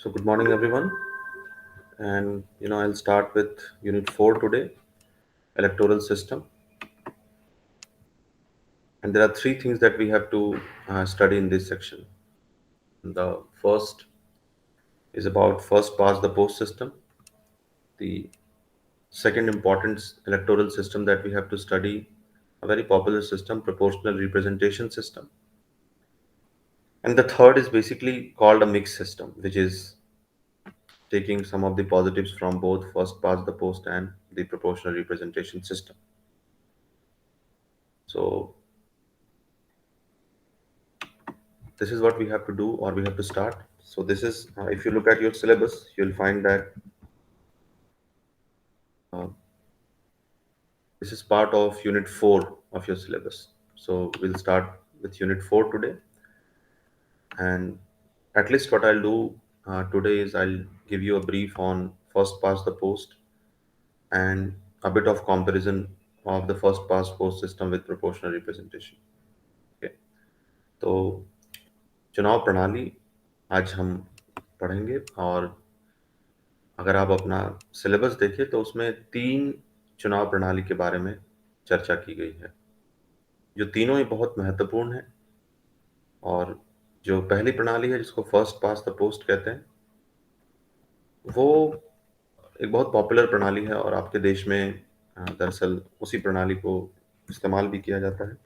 So good morning, everyone. And I'll start with Unit 4 today, electoral system. And there are three things that we have to study in this section. The first is about first past the post system. The second important electoral system that we have to study, a very popular system, proportional representation system. And the third is basically called a mixed system, which is taking some of the positives from both first past the post and the proportional representation system. So this is what we have to do or we have to start. So this is if you look at your syllabus, you'll find that uh, this is part of unit 4 of your syllabus. So we'll start with unit 4 today, and at least what I'll do today is I'll give you a brief on first past the post and a bit of comparison of the first past post system with proportional representation. Okay, तो चुनाव प्रणाली आज हम पढ़ेंगे। और अगर आप अपना सिलेबस देखें तो उसमें 3 चुनाव प्रणाली के बारे में चर्चा की गई है, जो तीनों ही बहुत महत्वपूर्ण हैं। और जो पहली प्रणाली है जिसको फर्स्ट पास्ट द पोस्ट कहते हैं, वो एक बहुत पॉपुलर प्रणाली है और आपके देश में दरअसल उसी प्रणाली को इस्तेमाल भी किया जाता है।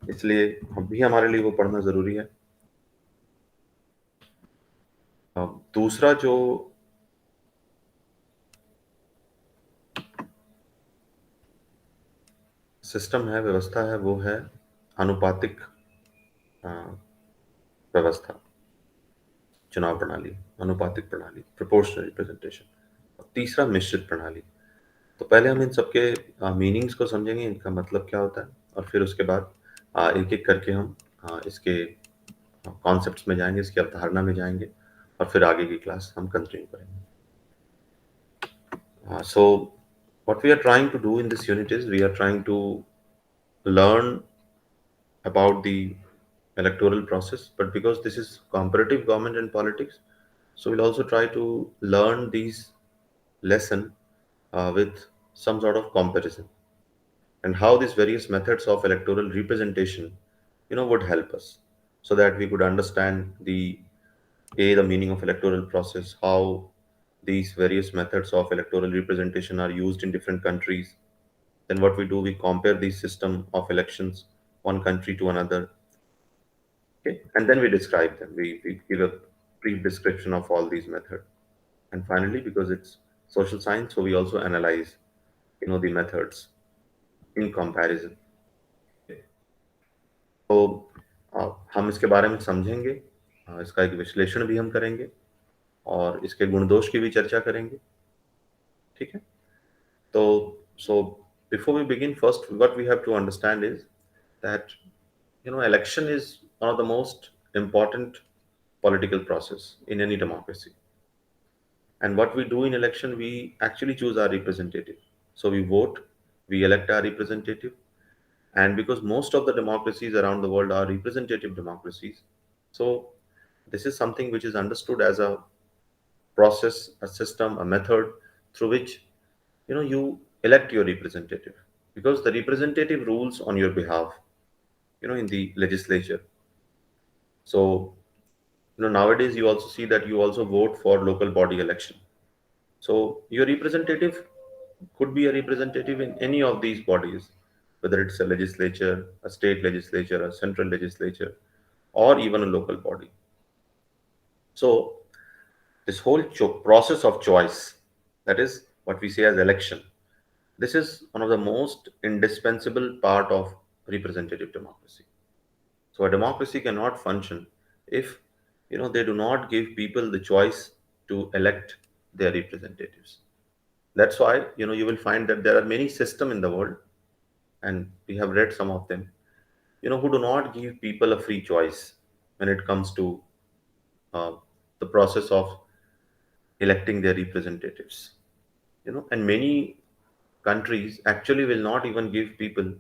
इसलिए अब भी हमारे लिए वो पढ़ना ज़रूरी है। दूसरा जो सिस्टम है, व्यवस्था है, वो है आनुपातिक अ, व्यवस्था, चुनाव प्रणाली, अनुपातिक प्रणाली, प्रोपोर्शनल रिप्रेजेंटेशन। और तीसरा मिश्रित प्रणाली। तो पहले हम इन सबके मीनिंग्स को समझेंगे, इनका मतलब क्या होता है, और फिर उसके बाद एक एक करके हम इसके कॉन्सेप्ट्स में जाएंगे, इसकी अवधारणा में जाएंगे, और फिर आगे की क्लास हम कंटिन्यू करेंगे। So what we are trying to do in this unit is we are trying to learn about the electoral process, but because this is comparative government and politics, so we'll also try to learn these lesson with some sort of comparison, and how these various methods of electoral representation would help us, so that we could understand the meaning of electoral process, how these various methods of electoral representation are used in different countries. Then what we do, we compare the system of elections one country to another. Okay, and then we describe them. We give a brief description of all these methods. And finally, because it's social science, so we also analyze the methods in comparison. तो हम इसके बारे में समझेंगे, इसका एक विश्लेषण भी हम करेंगे, और इसके गुण दोष की भी चर्चा करेंगे। ठीक है, तो so before we begin, first what we have to understand is that election is one of the most important political process in any democracy. And what we do in election, we actually choose our representative. So we vote, we elect our representative. And because most of the democracies around the world are representative democracies, so this is something which is understood as a process, a system, a method through which you elect your representative, because the representative rules on your behalf, in the legislature. So nowadays you also see that you also vote for local body election. So your representative could be a representative in any of these bodies, whether it's a legislature, a state legislature, a central legislature, or even a local body. So this whole process of choice, that is what we say as election, this is one of the most indispensable part of representative democracy. So a democracy cannot function if they do not give people the choice to elect their representatives. That's why you will find that there are many systems in the world, and we have read some of them, who do not give people a free choice when it comes to uh, the process of electing their representatives. And many countries actually will not even give people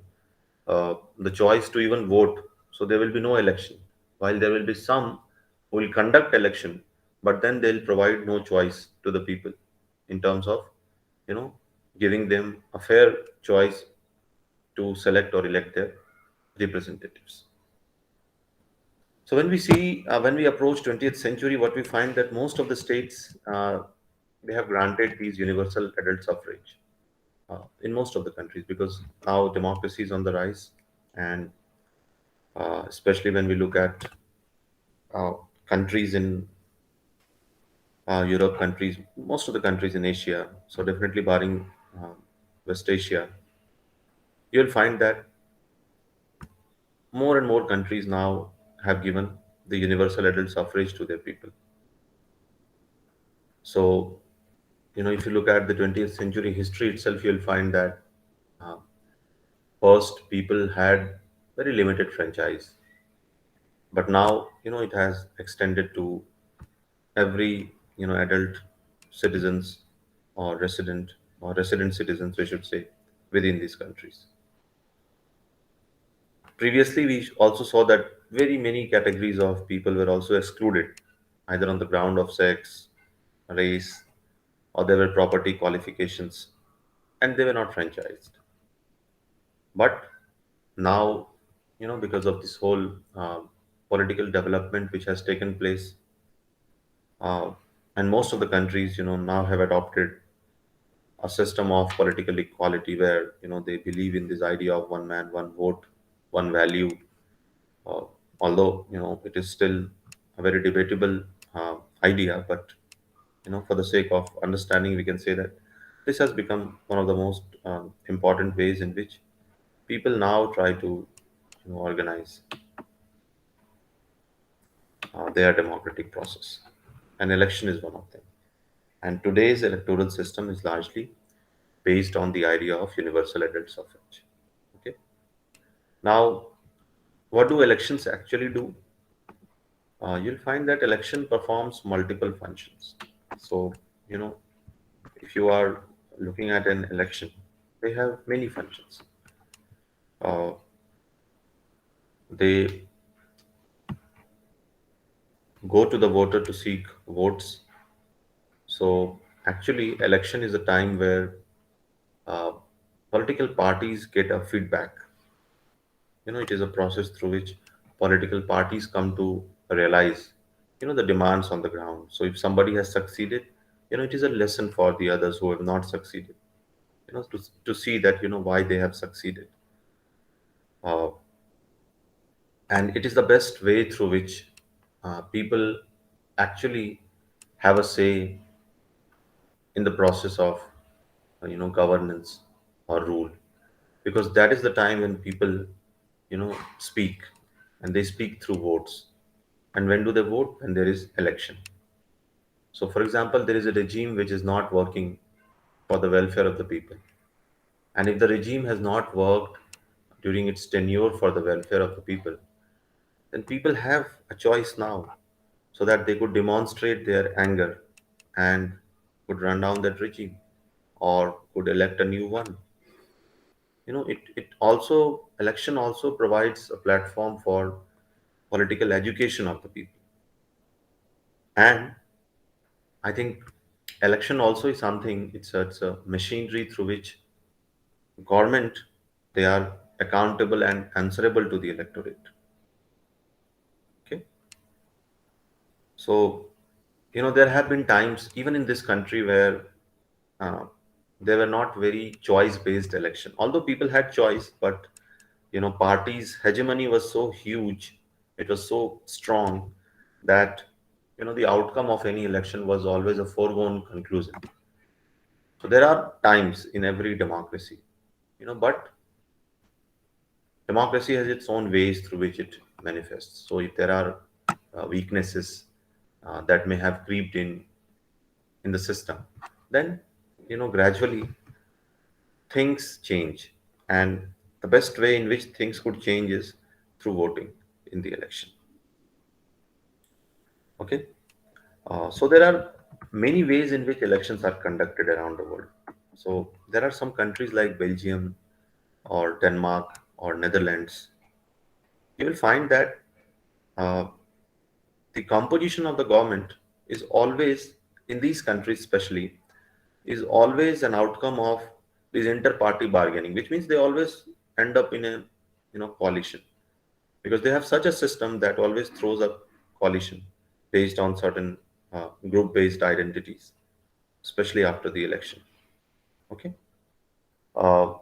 the choice to even vote. So there will be no election, while there will be some who will conduct election, but then they'll provide no choice to the people in terms of, you know, giving them a fair choice to select or elect their representatives. So when we approach 20th century, what we find that most of the states they have granted these universal adult suffrage in most of the countries, because now democracy is on the rise, and especially when we look at uh, countries in Europe, countries, most of the countries in Asia, so definitely barring uh, West Asia, you'll find that more and more countries now have given the universal adult suffrage to their people. So, if you look at the 20th century history itself, you'll find that uh, first people had very limited franchise, but now, it has extended to every, adult citizens or resident citizens, we should say, within these countries. Previously, we also saw that very many categories of people were also excluded, either on the ground of sex, race, or there were property qualifications, and they were not franchised. But now, because of this whole political development which has taken place, uh, and most of the countries, now have adopted a system of political equality where, they believe in this idea of one man, one vote, one value. Uh, Although, it is still a very debatable idea, but for the sake of understanding, we can say that this has become one of the most important ways in which people now try to, organize their democratic process. An election is one of them. And today's electoral system is largely based on the idea of universal adult suffrage. Okay. Now, what do elections actually do? You'll find that election performs multiple functions. So, you know, if you are looking at an election, they have many functions. Uh, they go to the voter to seek votes. So, actually, election is a time where uh, political parties get a feedback. It is a process through which political parties come to realize, the demands on the ground. So, if somebody has succeeded, it is a lesson for the others who have not succeeded. To see that why they have succeeded, uh, and it is the best way through which people actually have a say in the process of governance or rule, because that is the time when people speak, and they speak through votes. And when do they vote? When there is election. So for example, there is a regime which is not working for the welfare of the people, and if the regime has not worked during its tenure for the welfare of the people, then people have a choice now, so that they could demonstrate their anger and could run down that regime or could elect a new one. It also, election also provides a platform for political education of the people. And I think election also is something, it's a machinery through which government, they are accountable and answerable to the electorate. Okay. So, there have been times, even in this country, where uh, they were not very choice based election, although people had choice, but parties hegemony was so huge, it was so strong, that the outcome of any election was always a foregone conclusion. So there are times in every democracy, but democracy has its own ways through which it manifests. So if there are weaknesses that may have creeped in the system, then gradually things change, and the best way in which things could change is through voting in the election. Okay. So there are many ways in which elections are conducted around the world. So there are some countries like Belgium or Denmark or Netherlands. You will find that uh, the composition of the government. is always, in these countries especially, is always an outcome of this inter-party bargaining, which means they always end up in a coalition, because they have such a system that always throws up coalition based on certain group-based identities, especially after the election. Okay, uh,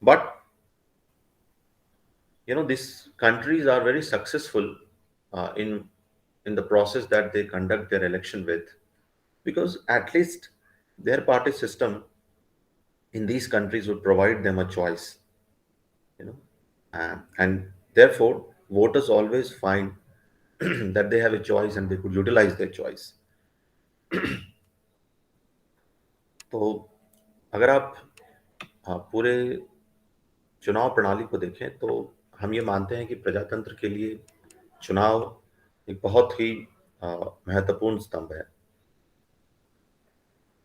but these countries are very successful in the process that they conduct their election with, because at least their party system in these countries would provide them a choice, you know, and therefore voters always find that they have a choice and they could utilize their choice. तो अगर आप पूरे चुनाव प्रणाली को देखें तो हम ये मानते हैं कि प्रजातंत्र के लिए चुनाव एक बहुत ही अ, महत्वपूर्ण स्तंभ है।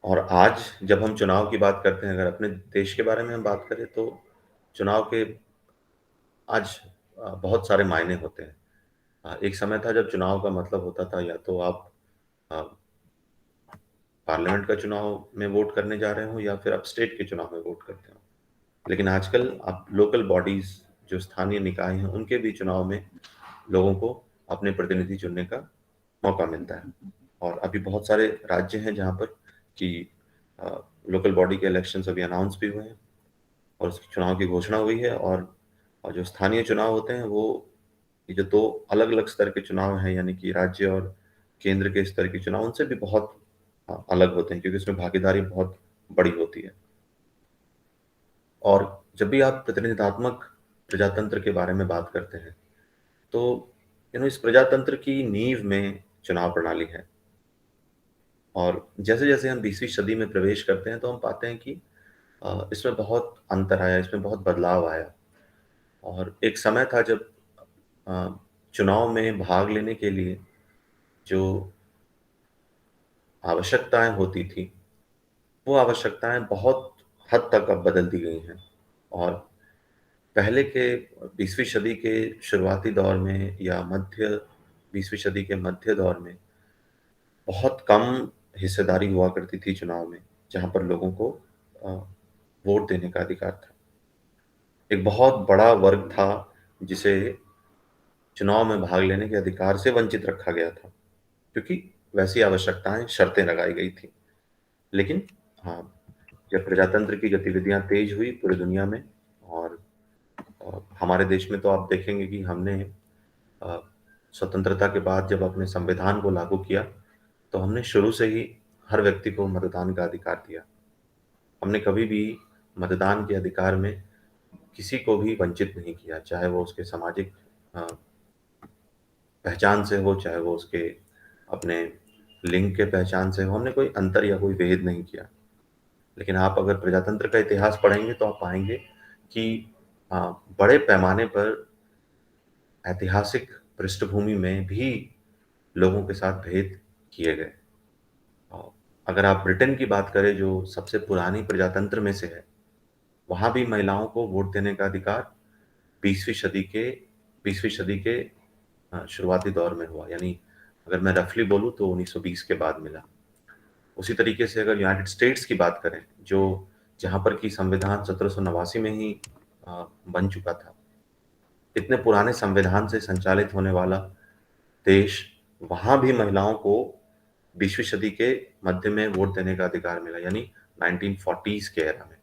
और आज जब हम चुनाव की बात करते हैं, अगर अपने देश के बारे में हम बात करें, तो चुनाव के आज बहुत सारे मायने होते हैं। एक समय था जब चुनाव का मतलब होता था या तो आप अ, पार्लियामेंट का चुनाव में वोट करने जा रहे हो या फिर आप स्टेट के चुनाव में वोट करते हो। लेकिन आजकल आप लोकल बॉडीज़, जो स्थानीय निकाय हैं, उनके भी चुनाव में लोगों को अपने प्रतिनिधि चुनने का मौका मिलता है। और अभी बहुत सारे राज्य हैं जहाँ पर कि अ, लोकल बॉडी के इलेक्शंस अभी अनाउंस भी हुए हैं और उसके चुनाव की घोषणा हुई है। और जो स्थानीय चुनाव होते हैं, वो ये जो 2 अलग-अलग स्तर के चुनाव हैं, यानी कि राज्य और केंद्र के स्तर के चुनाव, उनसे भी बहुत अलग होते हैं, क्योंकि इसमें भागीदारी बहुत बड़ी होती है। और जब भी आप प्रतिनिधात्मक प्रजातंत्र के बारे में बात करते हैं, तो इस प्रजातंत्र की नींव में चुनाव प्रणाली है। और जैसे-जैसे हम 20वीं सदी में प्रवेश करते हैं, तो हम पाते हैं कि इसमें बहुत अंतर आया, इसमें बहुत बदलाव आया। और एक समय था जब अ, चुनाव में भाग लेने के लिए जो आवश्यकताएँ होती थी, वो आवश्यकताएँ बहुत हद तक अब बदल दी गई हैं। और पहले के 20वीं सदी के शुरुआती दौर में या मध्य 20वीं सदी के मध्य दौर में बहुत कम हिस्सेदारी हुआ करती थी चुनाव में, जहाँ पर लोगों को अ, वोट देने का अधिकार था। एक बहुत बड़ा वर्ग था जिसे चुनाव में भाग लेने के अधिकार से वंचित रखा गया था, क्योंकि वैसी आवश्यकताएँ, शर्तें लगाई गई थी। लेकिन हाँ, जब प्रजातंत्र की गतिविधियाँ तेज़ हुई पूरी दुनिया में, और हमारे देश में तो आप देखेंगे कि हमने अ, स्वतंत्रता के बाद जब अपने संविधान को लागू किया, तो हमने शुरू से ही हर व्यक्ति को मतदान का अधिकार दिया। हमने कभी भी मतदान के अधिकार में किसी को भी वंचित नहीं किया, चाहे वो उसके सामाजिक अ, पहचान से हो, चाहे वो उसके अपने लिंग के पहचान से हो, हमने कोई अंतर या कोई भेद नहीं किया। लेकिन आप अगर प्रजातंत्र का इतिहास पढ़ेंगे तो आप पाएँगे कि अ, बड़े पैमाने पर ऐतिहासिक पृष्ठभूमि में भी लोगों के साथ भेद किए गए। अ, अगर आप ब्रिटेन की बात करें, जो सबसे पुरानी प्रजातंत्र में से है, वहाँ भी महिलाओं को वोट देने का अधिकार 20वीं सदी के 20वीं सदी के शुरुआती दौर में हुआ, यानी अगर मैं रफली बोलूँ तो 1920 के बाद मिला। उसी तरीके से अगर यूनाइटेड स्टेट्स की बात करें, जो जहाँ पर कि संविधान 1789 में ही बन चुका था। इतने पुराने संविधान से संचालित होने वाला देश, वहाँ भी महिलाओं को 20वीं सदी के मध्य में वोट देने का अधिकार मिला, यानी 1940s के एरा में।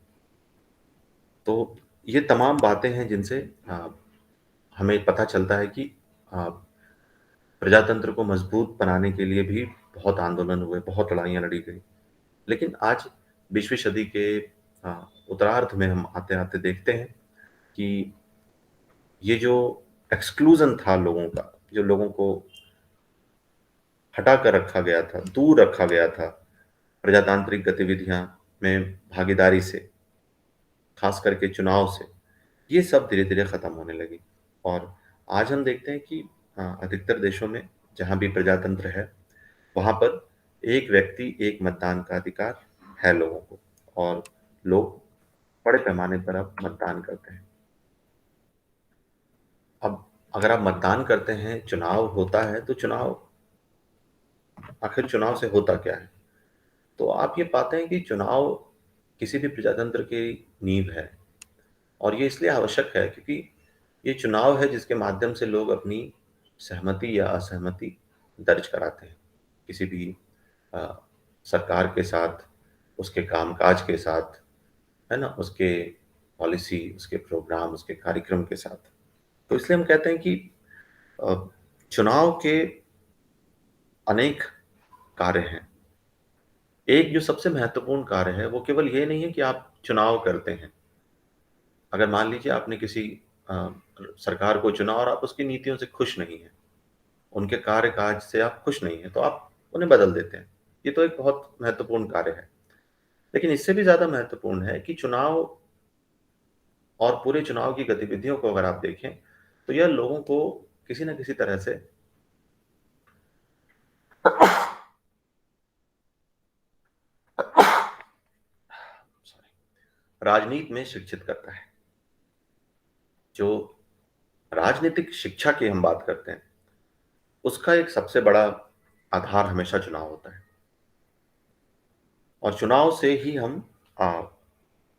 तो ये तमाम बातें हैं जिनसे हमें पता चलता है कि अ, प्रजातंत्र को मजबूत बनाने के लिए भी बहुत आंदोलन हुए, बहुत लड़ाइयाँ लड़ी गई। लेकिन आज 20वीं सदी के उत्तरार्ध में हम आते-आते देखते हैं कि ये जो एक्सक्लूज़न था लोगों का, जो लोगों को हटा कर रखा गया था, दूर रखा गया था प्रजातांत्रिक गतिविधियाँ में भागीदारी से, ख़ास करके चुनाव से, ये सब धीरे-धीरे ख़त्म होने लगी। और आज हम देखते हैं कि अधिकतर देशों में जहाँ भी प्रजातंत्र है, वहाँ पर एक व्यक्ति, एक मतदान का अधिकार है लोगों को, और लोग बड़े पैमाने पर अब मतदान करते हैं। अब अगर आप मतदान करते हैं, चुनाव होता है, तो चुनाव आखिर चुनाव से होता क्या है? तो आप ये पाते हैं कि चुनाव किसी भी प्रजातंत्र की नींव है और ये इसलिए आवश्यक है क्योंकि ये चुनाव है जिसके माध्यम से लोग अपनी सहमति या असहमति दर्ज कराते हैं। किसी भी अ, सरकार के साथ, उसके कामकाज के साथ, है ना? उसके पॉलिसी, उसके प्रोग्राम, उसके कार्यक्रम के साथ। तो इसलिए हम कहते हैं कि अ, चुनाव के अनेक कार्य हैं। एक जो सबसे महत्वपूर्ण कार्य है, वो केवल ये नहीं है कि आप चुनाव करते हैं। अगर मान लीजिए आपने किसी अ, सरकार को चुना और आप उसकी नीतियों से खुश नहीं हैं, उनके कार्य-काज से आप खुश नहीं हैं, तो आप उन्हें बदल देते हैं। ये तो एक बहुत महत्वपूर्ण कार्य है। लेकिन इससे भी ज़्यादा महत्वपूर्ण है कि चुनाव और पूरे चुनाव की गतिविधियों को अगर आप देखें, तो यह लोगों को किसी न किसी तरह से राजनीति में शिक्षित करता है। जो राजनीतिक शिक्षा की हम बात करते हैं, उसका एक सबसे बड़ा आधार हमेशा चुनाव होता है और चुनाव से ही हम अ,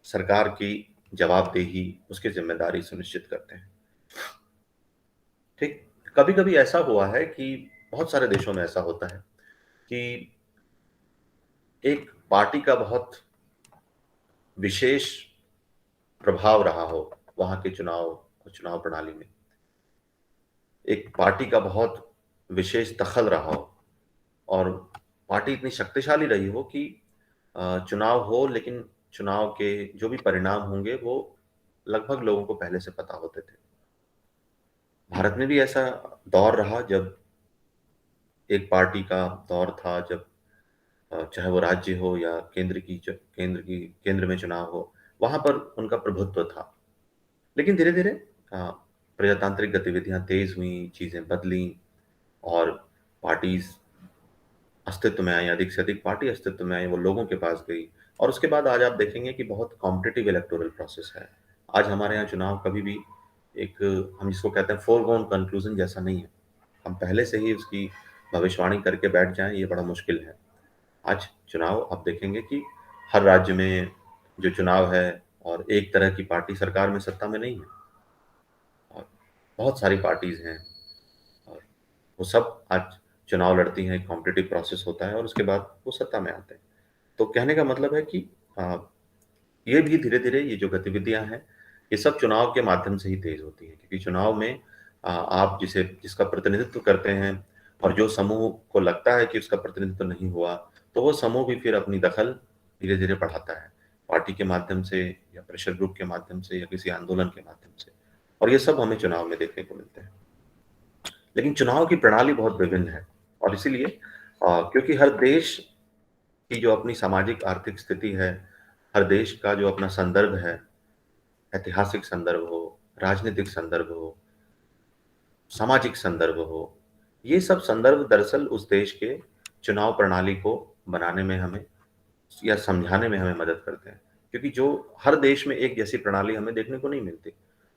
सरकार की जवाबदेही, उसकी ज़िम्मेदारी सुनिश्चित करते हैं, ठीक? कभी-कभी ऐसा हुआ है कि बहुत सारे देशों में ऐसा होता है कि एक पार्टी का बहुत विशेष प्रभाव रहा हो वहाँ के चुनाव प्रणाली में। एक पार्टी का बहुत विशेष दखल रहा हो और पार्टी इतनी शक्तिशाली रही हो कि चुनाव हो लेकिन चुनाव के जो भी परिणाम होंगे वो लगभग लोगों को पहले से पता होते थे। भारत में भी ऐसा दौर रहा जब एक पार्टी का दौर था जब चाहे वो राज्य हो या केंद्र में चुनाव हो, वहाँ पर उनका प्रभुत्व था। लेकिन धीरे-धीरे प्रजातांत्रिक गतिविधियाँ तेज़ हुईं, चीज़ें बदलीं और पार्टीज़ अस्तित्व में आई, अधिक से अधिक पार्टी अस्तित्व में आई, वो लोगों के पास गई और उसके बाद आज आप देखेंगे कि बहुत कॉम्पिटिटिव इलेक्टोरल प्रोसेस है। आज हमारे यहाँ चुनाव कभी भी एक हम जिसको कहते हैं फोरगोन कंक्लूजन जैसा नहीं है। हम पहले से ही उसकी भविष्यवाणी करके बैठ जाएँ, ये बड़ा मुश्किल है। आज चुनाव आप देखेंगे कि हर राज्य में जो चुनाव है और एक तरह की पार्टी सरकार में सत्ता में नहीं है और बहुत सारी पार्टीज़ हैं और वो सब आज चुनाव लड़ती हैं, कॉम्पिटिटिव प्रोसेस होता है और उसके बाद वो सत्ता में आते हैं। तो कहने का मतलब है कि अ, ये भी धीरे-धीरे ये जो गतिविधियाँ हैं, ये सब चुनाव के माध्यम से ही तेज़ होती हैं क्योंकि चुनाव में आप जिसका प्रतिनिधित्व करते हैं और जो समूह को लगता है कि उसका प्रतिनिधित्व नहीं हुआ, तो वो समूह भी फिर अपनी दखल धीरे-धीरे बढ़ाता है। पार्टी के माध्यम से या प्रेशर ग्रुप के माध्यम से या किसी आंदोलन के माध्यम से और ये सब हमें चुनाव में देखने को मिलते हैं। लेकिन चुनाव की प्रणाली बहुत विभिन्न है और इसीलिए क्योंकि हर देश की जो अपनी सामाजिक आर्थिक स्थिति है, हर देश का जो अपना संदर्भ है, ऐतिहासिक संदर्भ हो, राजनीतिक संदर्भ हो, सामाजिक संदर्भ हो, ये सब संदर्भ दरअसल उस देश के चुनाव प्रणाली को बनाने में हमें या समझाने में हमें मदद करते हैं। क्योंकि जो हर देश में एक जैसी प्रणाली हमें देखने को नहीं मिलती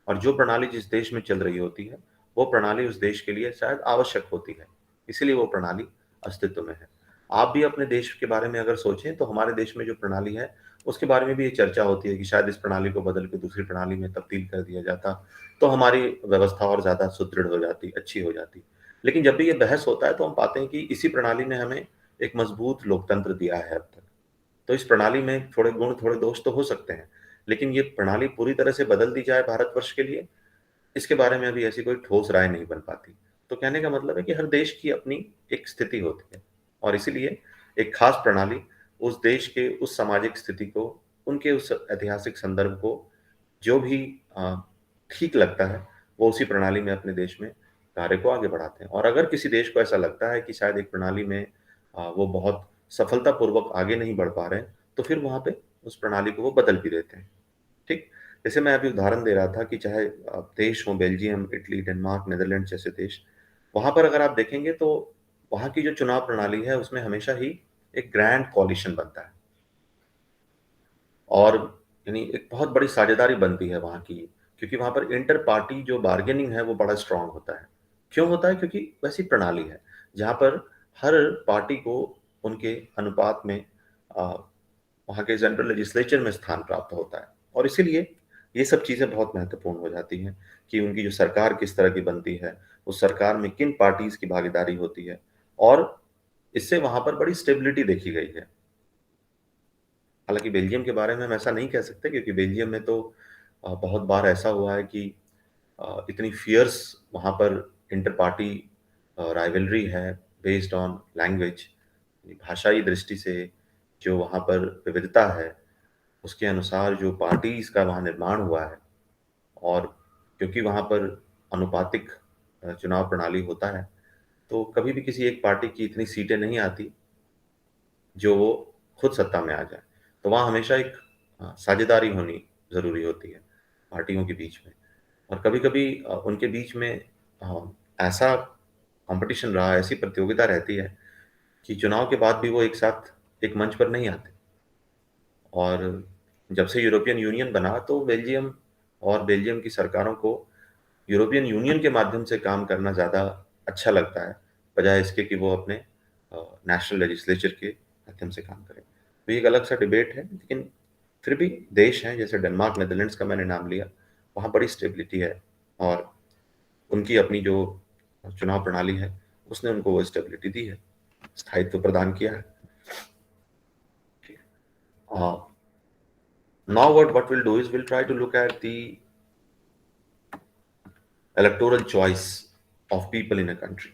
और जो प्रणाली जिस देश में चल रही होती है, वो प्रणाली उस देश के लिए शायद आवश्यक होती है। इसीलिए वो प्रणाली अस्तित्व में है। आप भी अपने देश के बारे में अगर सोचें तो हमारे देश में जो प्रणाली है, उसके बारे में भी ये चर्चा होती है कि शायद इस प्रणाली को बदल के दूसरी प्रणाली में तब्दील कर दिया जाता, तो हमारी व्यवस्था और ज़्यादा सुदृढ़ हो जाती, अच्छी हो जाती। लेकिन जब भी ये बहस होता है तो हम पाते हैं कि इसी प्रणाली ने हमें एक मजबूत लोकतंत्र दिया है अब तक। तो इस प्रणाली में थोड़े गुण, थोड़े दोष तो हो सकते हैं, लेकिन ये प्रणाली पूरी तरह से बदल दी जाए भारतवर्ष के लिए, इसके बारे में अभी ऐसी कोई ठोस राय नहीं बन पाती। तो कहने का मतलब है कि हर देश की अपनी एक स्थिति होती है और इसीलिए एक खास प्रणाली उस देश के उस सामाजिक स्थिति को, उनके उस ऐतिहासिक संदर्भ को जो भी अ, ठीक लगता है, वो उसी प्रणाली में अपने देश में कार्य को आगे बढ़ाते हैं और अगर किसी देश को ऐसा लगता है कि शायद एक प्रणाली में वो बहुत सफलतापूर्वक आगे नहीं बढ़ पा रहे हैं, तो फिर वहाँ पे उस प्रणाली को वो बदल भी देते हैं, ठीक? जैसे मैं अभी उदाहरण दे रहा था कि चाहे देश हों बेल्जियम, इटली, डेनमार्क, नीदरलैंड जैसे देश, वहाँ पर अगर आप देखेंगे तो वहाँ की जो चुनाव प्रणाली है, उसमें हमेशा ही एक ग्रैंड कोलिशन बनता है। और यानी एक बहुत बड़ी साझेदारी बनती है वहाँ की, क्योंकि वहाँ पर इंटर पार्टी जो बार्गेनिंग है वो बड़ा स्ट्रॉन्ग होता है। क्यों होता है? क्योंकि वैसी प्रणाली है, जहाँ पर हर पार्टी को उनके अनुपात में अ, वहाँ के सेंट्रल लेजिस्लेचर में स्थान प्राप्त होता है, और इसीलिए ये सब चीज़ें बहुत महत्वपूर्ण हो जाती हैं कि उनकी जो सरकार किस तरह की बनती है, उस सरकार में किन पार्टीज़ की भागीदारी होती है, और इससे वहाँ पर बड़ी स्टेबिलिटी देखी गई है। हालाँकि बेल्जियम के बारे में हम ऐसा नहीं कह सकते, क्योंकि बेल्जियम में तो बहुत बार ऐसा हुआ है कि इतनी फ़ियर्स वहाँ पर इंटर पार्टी राइवलरी है बेस्ड ऑन लैंग्वेज, भाषाई दृष्टि से जो वहाँ पर विविधता है, उसके अनुसार जो पार्टीज़ का वहाँ निर्माण हुआ है, और क्योंकि वहाँ पर अनुपातिक चुनाव प्रणाली होता है, तो कभी भी किसी एक पार्टी की इतनी सीटें नहीं आती जो वो खुद सत्ता में आ जाए। तो वहाँ हमेशा एक साझेदारी होनी ज़रूरी होती है पार्टियों के बीच में, और कभी-कभी उनके बीच में ऐसा कॉम्पिटिशन रहा, ऐसी प्रतियोगिता रहती है कि चुनाव के बाद भी वो एक साथ एक मंच पर नहीं आते। और जब से यूरोपियन यूनियन बना, तो बेल्जियम और बेल्जियम की सरकारों को यूरोपियन यूनियन के माध्यम से काम करना ज़्यादा अच्छा लगता है, बजाय इसके कि वो अपने नेशनल लेजिस्लेचर के माध्यम से काम करें। तो ये एक अलग-सा डिबेट है, लेकिन फिर भी देश हैं जैसे डेनमार्क, नीदरलैंड्स का मैंने नाम लिया, वहाँ बड़ी स्टेबिलिटी है, और उनकी अपनी जो चुनाव प्रणाली है, उसने उनको वो स्टेबिलिटी दी है, स्थायित्व प्रदान किया है। Uh, Now what we'll do is we'll try to look at the electoral choice of people in a country.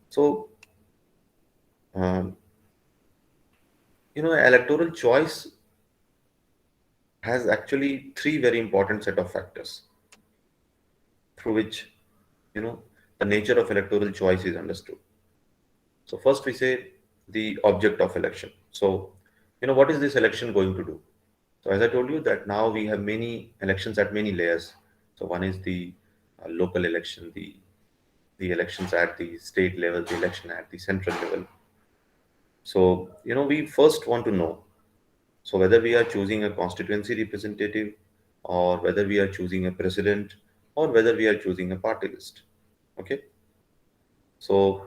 So, um, electoral choice has actually three very important set of factors through which, you know, the nature of electoral choice is understood. So first we say the object of election. So, what is this election going to do? So as I told you that now we have many elections at many layers. So one is the local election, the elections at the state level, the election at the central level. So, we first want to know, so whether we are choosing a constituency representative, or whether we are choosing a president, or whether we are choosing a party list. Okay. So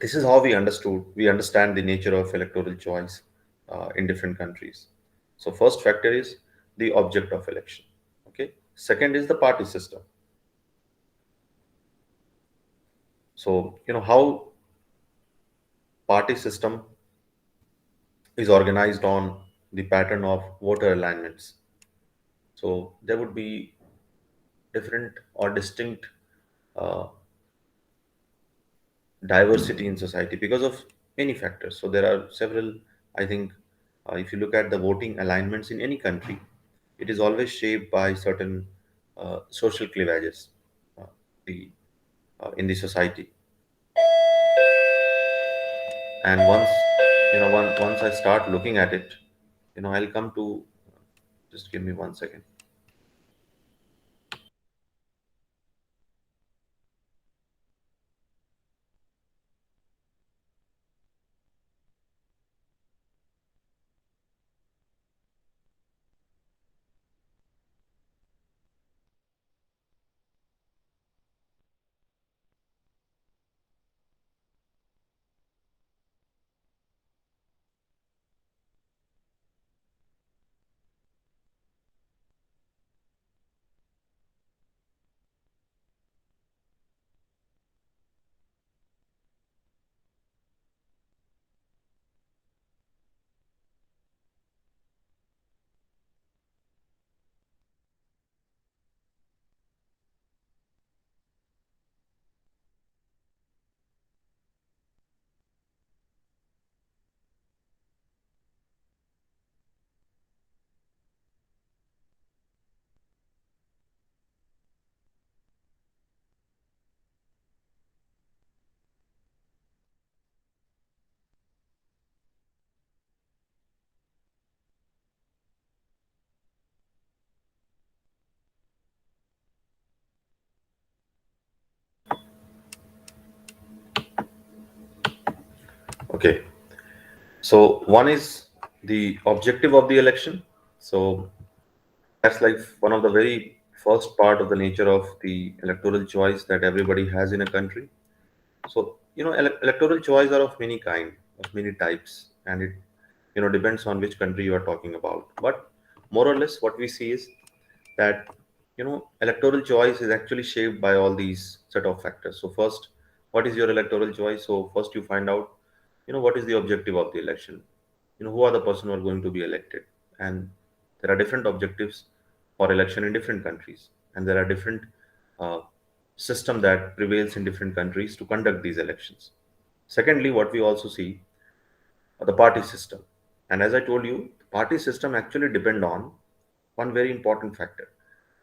this is how we understand the nature of electoral choice in different countries. So first factor is the object of election. Okay. Second is the party system. So, how party system is organized on the pattern of voter alignments. So there would be different or distinct uh, diversity in society because of many factors. So there are several, I think, if you look at the voting alignments in any country, it is always shaped by certain social cleavages uh, the, in the society. And once I start looking at it, I'll come to, just give me 1 second. Okay. So one is the objective of the election. So that's like one of the very first part of the nature of the electoral choice that everybody has in a country. So electoral choice are of many kind, of many types, and it depends on which country you are talking about. But more or less what we see is that electoral choice is actually shaped by all these set of factors. So first, what is your electoral choice? So first you find out what is the objective of the election. Who are the person who are going to be elected. And there are different objectives for election in different countries, and there are different uh, system that prevails in different countries to conduct these elections. Secondly, what we also see are the party system. And as I told you, the party system actually depend on one very important factor.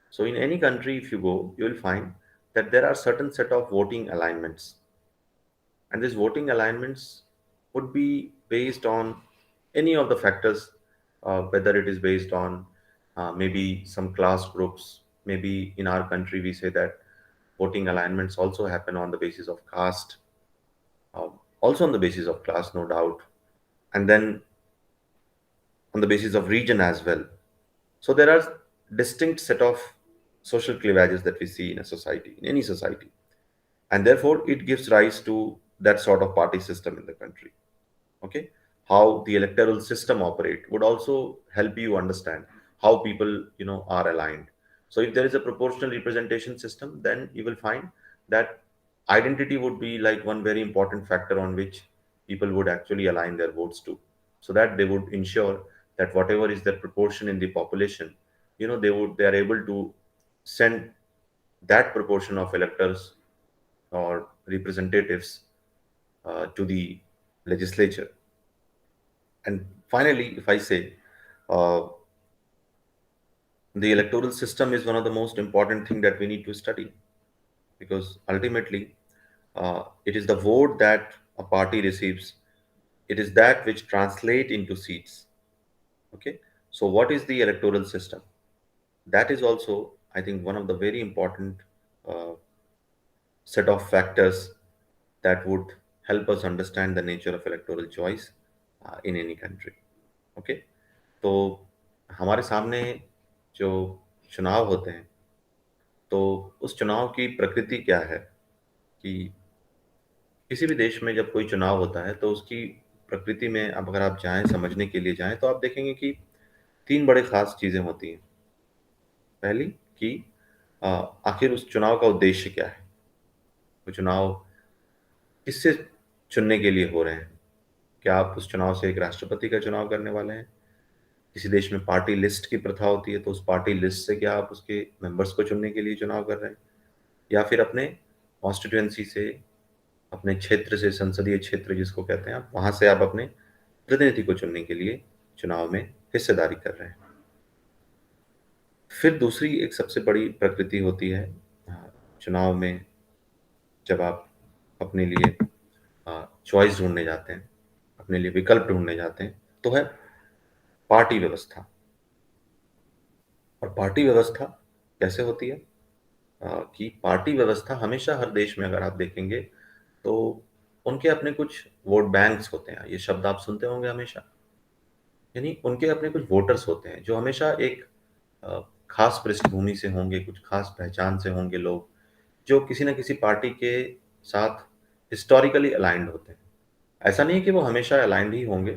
So in any country, if you go, you will find that there are certain set of voting alignments, and these voting alignments would be based on any of the factors, whether it is based on maybe some class groups. Maybe in our country, we say that voting alignments also happen on the basis of caste, also on the basis of class, no doubt, and then on the basis of region as well. So there are distinct set of social cleavages that we see in a society, in any society, and therefore it gives rise to that sort of party system in the country. Okay, how the electoral system operate would also help you understand how people are aligned. So if there is a proportional representation system, then you will find that identity would be like one very important factor on which people would actually align their votes to, so that they would ensure that whatever is their proportion in the population, they are able to send that proportion of electors or representatives to the legislature. And finally, if I say, uh, the electoral system is one of the most important thing that we need to study, because ultimately it is the vote that a party receives. It is that which translate into seats. Okay, so what is the electoral system? That is also, I think, one of the very important uh, set of factors that would help us understand the nature of electoral choice in any country. Okay, तो हमारे सामने जो चुनाव होते हैं, तो उस चुनाव की प्रकृति क्या है कि किसी भी देश में जब कोई चुनाव होता है तो उसकी प्रकृति में, अब अगर आप जाएं समझने के लिए जाएं, तो आप देखेंगे कि तीन बड़े खास चीजें होती हैं। पहली कि अ, आखिर उस चुनाव का उद्देश्य क्या है, वो चुनाव किससे चुनने के लिए हो रहे हैं। क्या आप उस चुनाव से एक राष्ट्रपति का चुनाव करने वाले हैं? किसी देश में पार्टी लिस्ट की प्रथा होती है, तो उस पार्टी लिस्ट से क्या आप उसके मेंबर्स को चुनने के लिए चुनाव कर रहे हैं, या फिर अपने कॉन्स्टिट्यूएंसी से, अपने क्षेत्र से, संसदीय क्षेत्र जिसको कहते हैं, आप वहां से आप अपने प्रतिनिधि को चुनने के लिए चुनाव में हिस्सेदारी कर रहे हैं। फिर दूसरी एक सबसे बड़ी प्रकृति होती है चुनाव में, जब आप अपने लिए चॉइस ढूंढने जाते हैं, अपने लिए विकल्प ढूंढने जाते हैं, तो है पार्टी व्यवस्था। और पार्टी व्यवस्था कैसे होती है? कि पार्टी व्यवस्था हमेशा हर देश में अगर आप देखेंगे, तो उनके अपने कुछ वोट बैंक्स होते हैं। ये शब्द आप सुनते होंगे हमेशा। यानी उनके अपने कुछ वोटर्स होते हैं जो हमेशा एक अ, खास पृष्ठभूमि से होंगे, कुछ खास पहचान से होंगे लोग, जो किसी न किसी पार्टी के साथ हिस्टोरिकली अलाइंड होते हैं। ऐसा नहीं है कि वो हमेशा अलाइंड ही होंगे,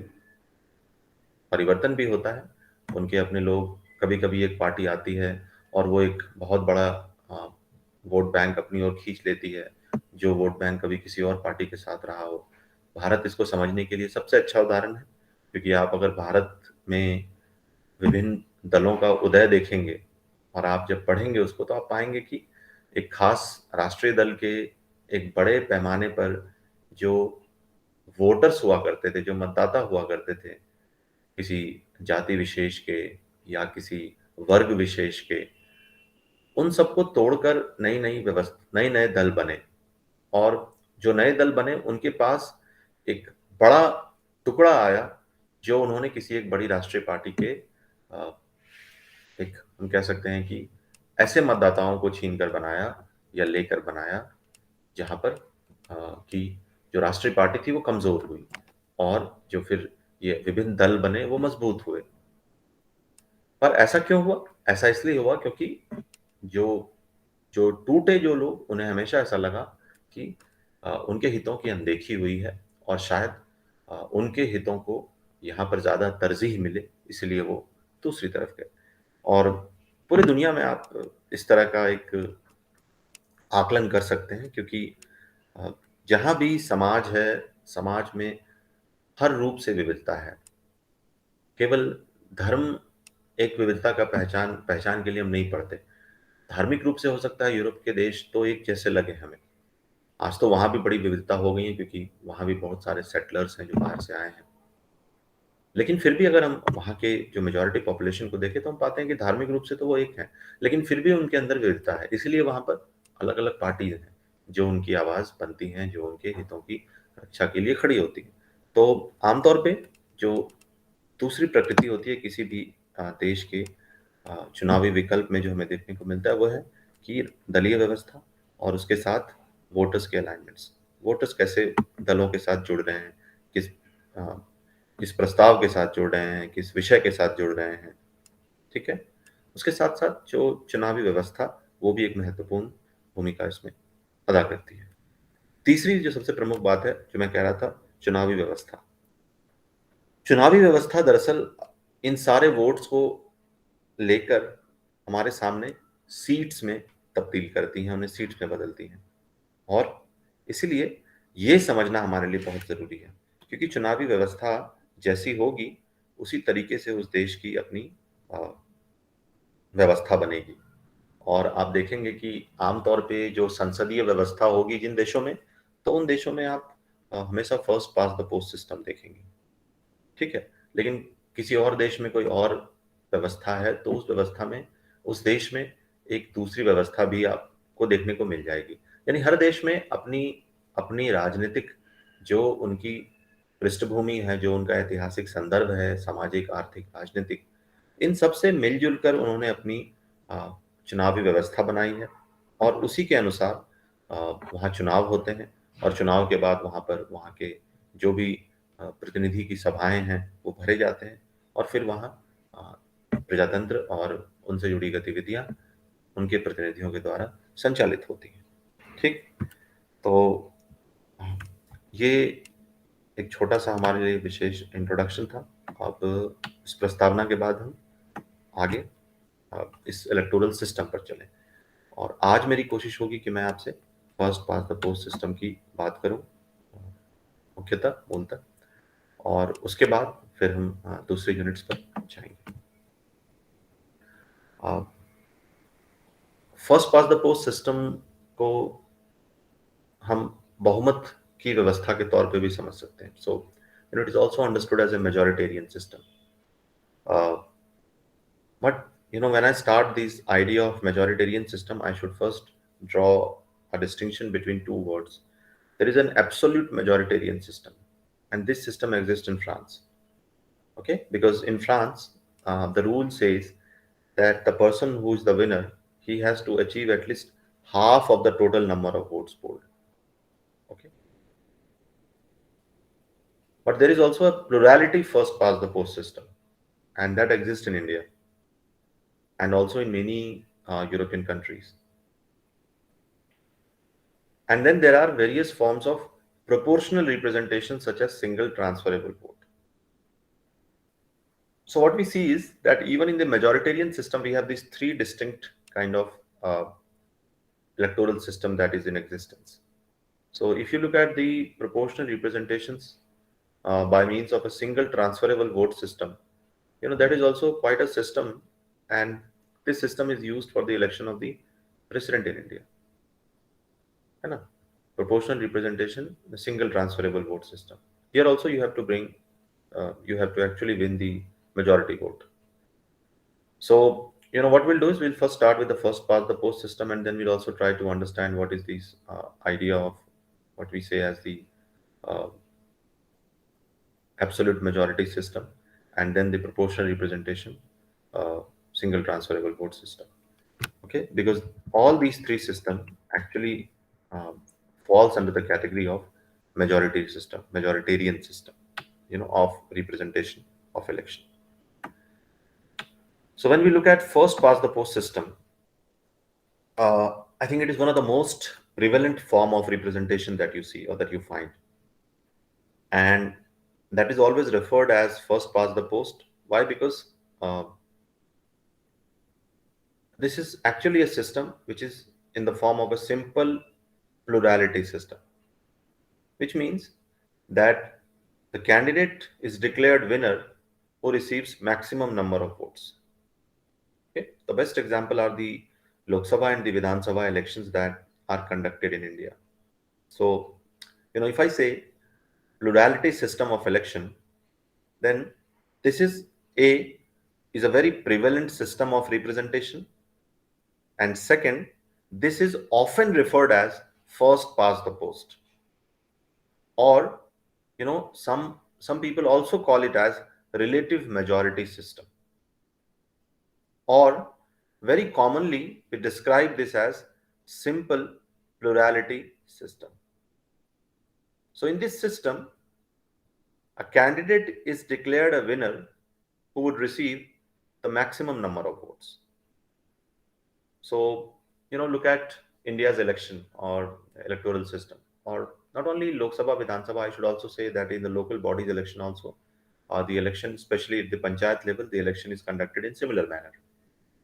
परिवर्तन भी होता है। उनके अपने लोग, कभी-कभी एक पार्टी आती है और वो एक बहुत बड़ा अ, वोट बैंक अपनी ओर खींच लेती है, जो वोट बैंक कभी किसी और पार्टी के साथ रहा हो। भारत इसको समझने के लिए सबसे अच्छा उदाहरण है, क्योंकि आप अगर भारत में विभिन्न दलों का उदय देखेंगे और आप जब पढ़ेंगे उसको, तो आप पाएंगे कि एक खास राष्ट्रीय दल के एक बड़े पैमाने पर जो वोटर्स हुआ करते थे, जो मतदाता हुआ करते थे, किसी जाति विशेष के या किसी वर्ग विशेष के, उन सबको तोड़कर नई नई व्यवस्था, नए नए दल बने। और जो नए दल बने उनके पास एक बड़ा टुकड़ा आया, जो उन्होंने किसी एक बड़ी राष्ट्रीय पार्टी के एक, हम कह सकते हैं कि ऐसे मतदाताओं को छीन कर बनाया या लेकर बनाया, जहां पर कि जो राष्ट्रीय पार्टी थी वो कमजोर हुई, और जो फिर ये विभिन्न दल बने वो मजबूत हुए। पर ऐसा क्यों हुआ? ऐसा इसलिए हुआ क्योंकि जो जो टूटे जो लोग, उन्हें हमेशा ऐसा लगा कि उनके हितों की अनदेखी हुई है और शायद उनके हितों को यहाँ पर ज़्यादा तरजीह मिले, इसलिए वो दूसरी तरफ गए। और पूरी दुनिया में आप इस तरह का एक आकलन कर सकते हैं, क्योंकि अ, जहाँ भी समाज है, समाज में हर रूप से विविधता है। केवल धर्म एक विविधता का पहचान पहचान के लिए हम नहीं पढ़ते। धार्मिक रूप से हो सकता है यूरोप के देश तो एक जैसे लगे हमें। आज तो वहाँ भी बड़ी विविधता हो गई है, क्योंकि वहाँ भी बहुत सारे सेटलर्स हैं जो बाहर से आए हैं। लेकिन फिर भी अगर हम वहाँ के जो मेजॉरिटी पॉपुलेशन को देखें तो हम पाते हैं कि धार्मिक रूप से तो वो एक हैं, लेकिन फिर भी उनके अंदर विविधता है। इसीलिए वहाँ पर अलग-अलग पार्टीज़ हैं, जो उनकी आवाज़ बनती हैं, जो उनके हितों की रक्षा के लिए खड़ी होती हैं। तो आमतौर पे जो दूसरी प्रकृति होती है किसी भी देश के चुनावी विकल्प में जो हमें देखने को मिलता है, वो है कि दलीय व्यवस्था और उसके साथ वोटर्स के अलाइनमेंट्स। वोटर्स कैसे दलों के साथ जुड़ रहे हैं, किस अ, किस प्रस्ताव के साथ जुड़ रहे हैं, किस विषय के साथ जुड़ रहे हैं, ठीक है? उसके साथ-साथ जो चुनावी व्यवस्था, वो भी एक महत्वपूर्ण भूमिका इसमें अदा करती है। तीसरी जो सबसे प्रमुख बात है, जो मैं कह रहा था, चुनावी व्यवस्था। चुनावी व्यवस्था दरअसल इन सारे वोट्स को लेकर हमारे सामने सीट्स में तब्दील करती हैं, उन्हें सीट्स में बदलती हैं। और इसीलिए ये समझना हमारे लिए बहुत ज़रूरी है, क्योंकि चुनावी व्यवस्था जैसी होगी, उसी तरीके से उस देश की अपनी अ, व्यवस्था बनेगी। और आप देखेंगे कि आम तौर पे जो संसदीय व्यवस्था होगी जिन देशों में, तो उन देशों में आप हमेशा first pass the post system देखेंगे। ठीक है? लेकिन किसी और देश में कोई और व्यवस्था है, तो उस व्यवस्था में, उस देश में एक दूसरी व्यवस्था भी आपको देखने को मिल जाएगी। यानी हर देश में अपनी अपनी राजनीतिक जो उनकी पृष्ठभूमि है, जो उनका ऐतिहासिक संदर्भ है, सामाजिक, आर्थिक, राजनीतिक, इन सब से मिल-जुल कर उन्होंने अपनी अ, चुनावी व्यवस्था बनाई है और उसी के अनुसार अ, वहाँ चुनाव होते हैं और चुनाव के बाद वहाँ पर वहाँ के जो भी प्रतिनिधि की सभाएँ हैं, वो भरे जाते हैं और फिर वहाँ प्रजातंत्र और उनसे जुड़ी गतिविधियाँ उनके प्रतिनिधियों के द्वारा संचालित होती हैं। ठीक? तो ये एक छोटा-सा हमारे लिए विशेष इंट्रोडक्शन था। अब इस प्रस्तावना के बाद हम आगे इस इलेक्टोरल सिस्टम पर चलें और आज मेरी कोशिश होगी कि मैं आपसे first past the post system की बात करूँ मुख्यतः, मूलतः, और उसके बाद फिर हम दूसरे यूनिट्स पर जाएँगे। Uh, first past the post system को हम बहुमत की व्यवस्था के तौर पे भी समझ सकते हैं। So it is also understood as a majoritarian system. Uh, but when I start this idea of majoritarian system, I should first draw a distinction between two words. There is an absolute majoritarian system, and this system exists in France. Okay, because in France, the rule says that the person who is the winner, he has to achieve at least half of the total number of votes polled. Okay, but there is also a plurality first past the post system, and that exists in India and also in many European countries. And then there are various forms of proportional representation, such as single transferable vote. So what we see is that even in the majoritarian system, we have these three distinct kind of uh, electoral system that is in existence. So if you look at the proportional representations by means of a single transferable vote system, that is also quite a system, and this system is used for the election of the president in India. है ना? Proportional representation, the single transferable vote system. Here also you have to actually win the majority vote. So, what we'll do is we'll first start with the first part, the post system, and then we'll also try to understand what is this idea of what we say as the uh, absolute majority system, and then the proportional representation, single transferable vote system. Okay, because all these three systems actually falls under the category of majoritarian system, of representation of election. So when we look at first past the post system, I think it is one of the most prevalent form of representation that you see or that you find. And that is always referred as first past the post. Why? Because uh, this is actually a system which is in the form of a simple plurality system, which means that the candidate is declared winner who receives maximum number of votes. Okay? The best example are the Lok Sabha and the Vidhan Sabha elections that are conducted in India. So, if I say plurality system of election, then this is a very prevalent system of representation, and second, this is often referred as first past the post, or some people also call it as relative majority system, or very commonly we describe this as simple plurality system. So in this system, a candidate is declared a winner who would receive the maximum number of votes. So, look at India's election or electoral system, or not only Lok Sabha, Vidhan Sabha, I should also say that in the local bodies election also, the election, especially at the panchayat level, the election is conducted in similar manner.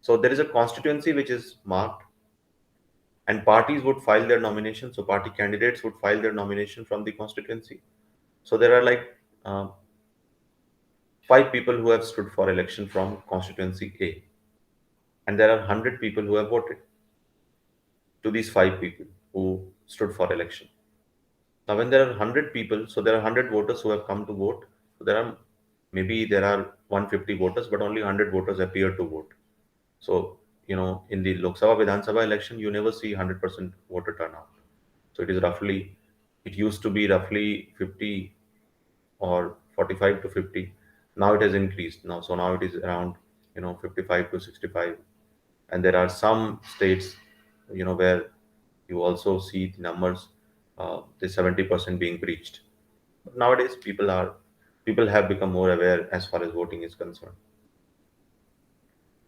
So there is a constituency which is marked, and parties would file their nomination. So party candidates would file their nomination from the constituency. So there are like five people who have stood for election from constituency A, and there are 100 people who have voted to these five people who stood for election. Now, when there are 100 people, so there are 100 voters who have come to vote. So there are 150 voters, but only 100 voters appear to vote. So, in the Lok Sabha Vidhan Sabha election, you never see 100% voter turnout. So it used to be roughly 50 or 45 to 50. Now it has increased. Now it is around 55 to 65. And there are some states where you also see the numbers, the 70% being breached. But nowadays people have become more aware as far as voting is concerned,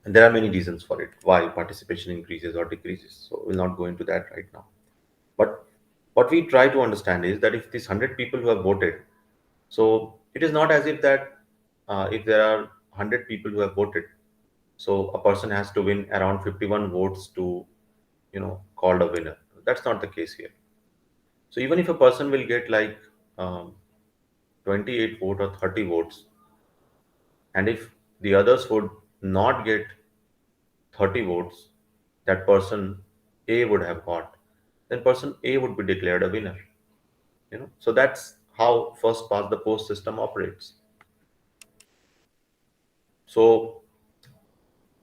and there are many reasons for it why participation increases or decreases. So we'll not go into that right now. But what we try to understand is that if these 100 people who have voted, so it is not as if that if there are 100 people who have voted, so a person has to win around 51 votes to called a winner. That's not the case here. So even if a person will get like 28 vote or 30 votes, and if the others would not get 30 votes that person A would have got, then person A would be declared a winner. So that's how first past the post system operates. So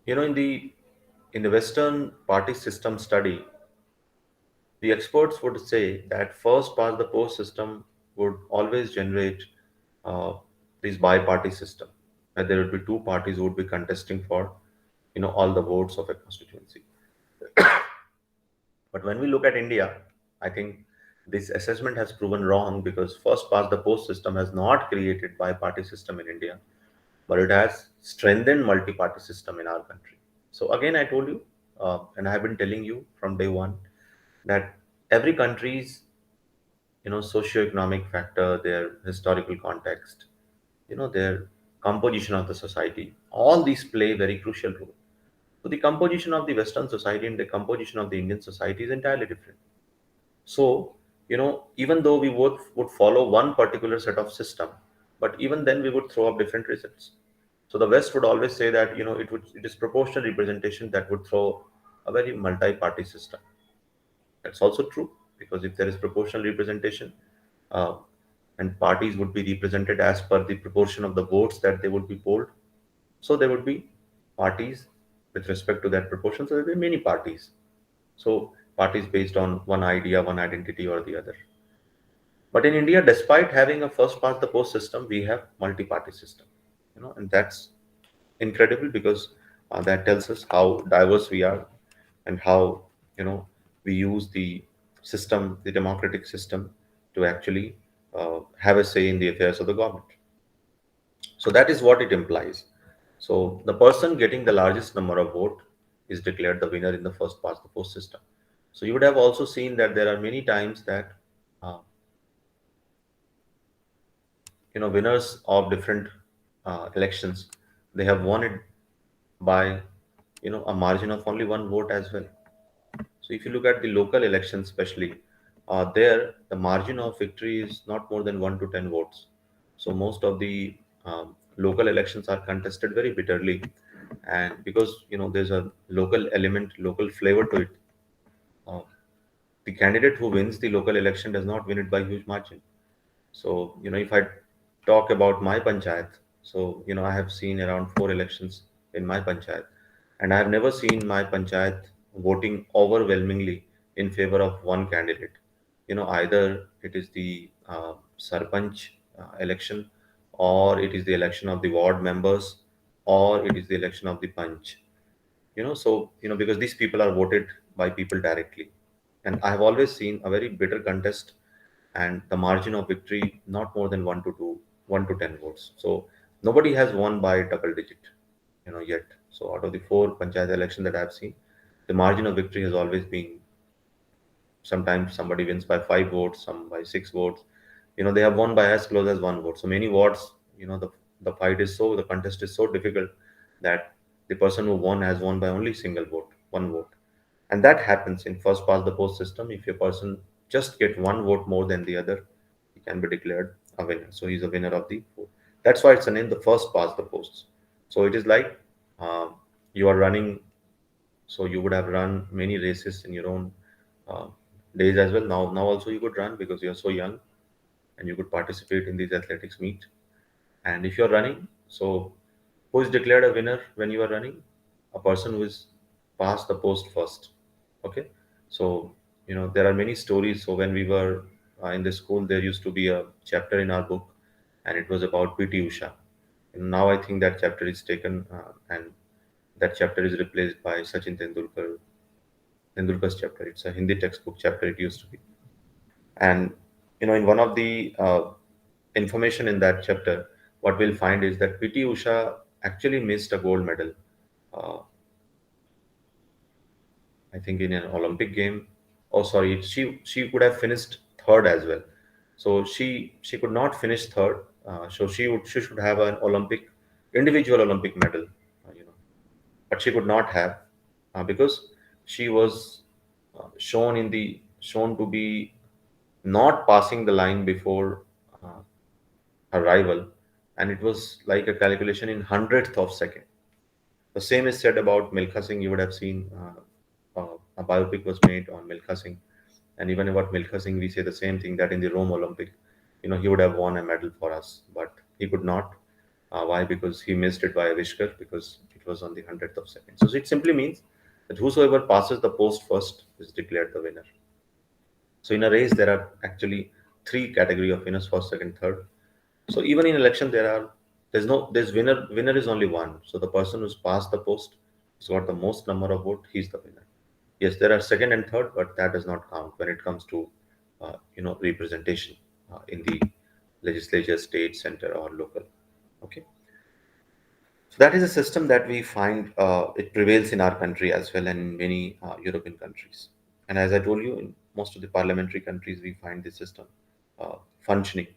in the Western party system study, the experts would say that first past the post system would always generate uh, this bi-party system, where there would be two parties who would be contesting for all the votes of a constituency. But when we look at India, I think this assessment has proven wrong, because first past the post system has not created bi-party system in India, but it has strengthened multi-party system in our country. So again, I told you, and I have been telling you from day one, that every country's socio-economic factor, their historical context, their composition of the society, all these play very crucial role. So the composition of the Western society and the composition of the Indian society is entirely different. So, even though we would follow one particular set of system, but even then we would throw up different results. So the West would always say that it is proportional representation that would throw a very multi-party system. That's also true, because if there is proportional representation, uh, and parties would be represented as per the proportion of the votes that they would be polled, so there would be parties with respect to that proportion. So there will be many parties. So parties based on one idea, one identity or the other. But in India, despite having a first past the post system, we have multi-party system. And that's incredible, because that tells us how diverse we are, and how we use the system, the democratic system, to actually have a say in the affairs of the government. So that is what it implies. So the person getting the largest number of vote is declared the winner in the first past the post system. So you would have also seen that there are many times that uh, winners of different elections, they have won it by a margin of only one vote as well. So if you look at the local elections, especially there, the margin of victory is not more than 1 to 10 votes. So most of the local elections are contested very bitterly, and because there's a local element, local flavor to it, uh, the candidate who wins the local election does not win it by huge margin. So, if I talk about my panchayat, so, I have seen around 4 elections in my panchayat, and I have never seen my panchayat voting overwhelmingly in favor of one candidate. Either it is the sarpanch election, or it is the election of the ward members, or it is the election of the panch. So, because these people are voted by people directly. And I have always seen a very bitter contest, and the margin of victory not more than 1 to 10 votes. So nobody has won by double digit, yet. So out of the 4 panchayat election that I've seen, the margin of victory has always been, sometimes somebody wins by 5 votes, some by 6 votes. They have won by as close as 1 vote. So many wards, the fight is so, the contest is so difficult that the person who won has won by only single vote, 1 vote. And that happens in first past the post system. If a person just get 1 vote more than the other, he can be declared a winner. So he's a winner of the vote. That's why it's named the first past the post. So it is like you are running. So you would have run many races in your own uh, days as well. Now also you could run because you're so young, and you could participate in these athletics meet. And if you're running, so who is declared a winner when you are running? A person who is passed the post first. Okay. So, there are many stories. So when we were in the school, there used to be a chapter in our book, and it was about PT Usha. And now I think that chapter is taken, and that chapter is replaced by Sachin Tendulkar's chapter. It's a Hindi textbook chapter, it used to be. And, in one of the information in that chapter, what we'll find is that PT Usha actually missed a gold medal, uh, I think in an Olympic game. Oh, sorry, she could have finished third as well. So she could not finish third. So she should have an individual Olympic medal, but she could not have because she was shown to be not passing the line before uh, her rival, and it was like a calculation in hundredth of second. The same is said about Milkha Singh. You would have seen a biopic was made on Milkha Singh, and even about Milkha Singh, we say the same thing that in the Rome Olympic, he would have won a medal for us, but he could not. Why? Because he missed it by a whisker because it was on the hundredth of second. So it simply means that whosoever passes the post first is declared the winner. So in a race, there are actually three category of winners: first, second, third. So even in election, there's winner. Winner is only one. So the person who's passed the post, has got the most number of vote, he's the winner. Yes, there are second and third, but that does not count when it comes to representation in the legislature, state, center, or local. Okay, so that is a system that we find it prevails in our country as well, and in many European countries. And as I told you, in most of the parliamentary countries, we find this system functioning.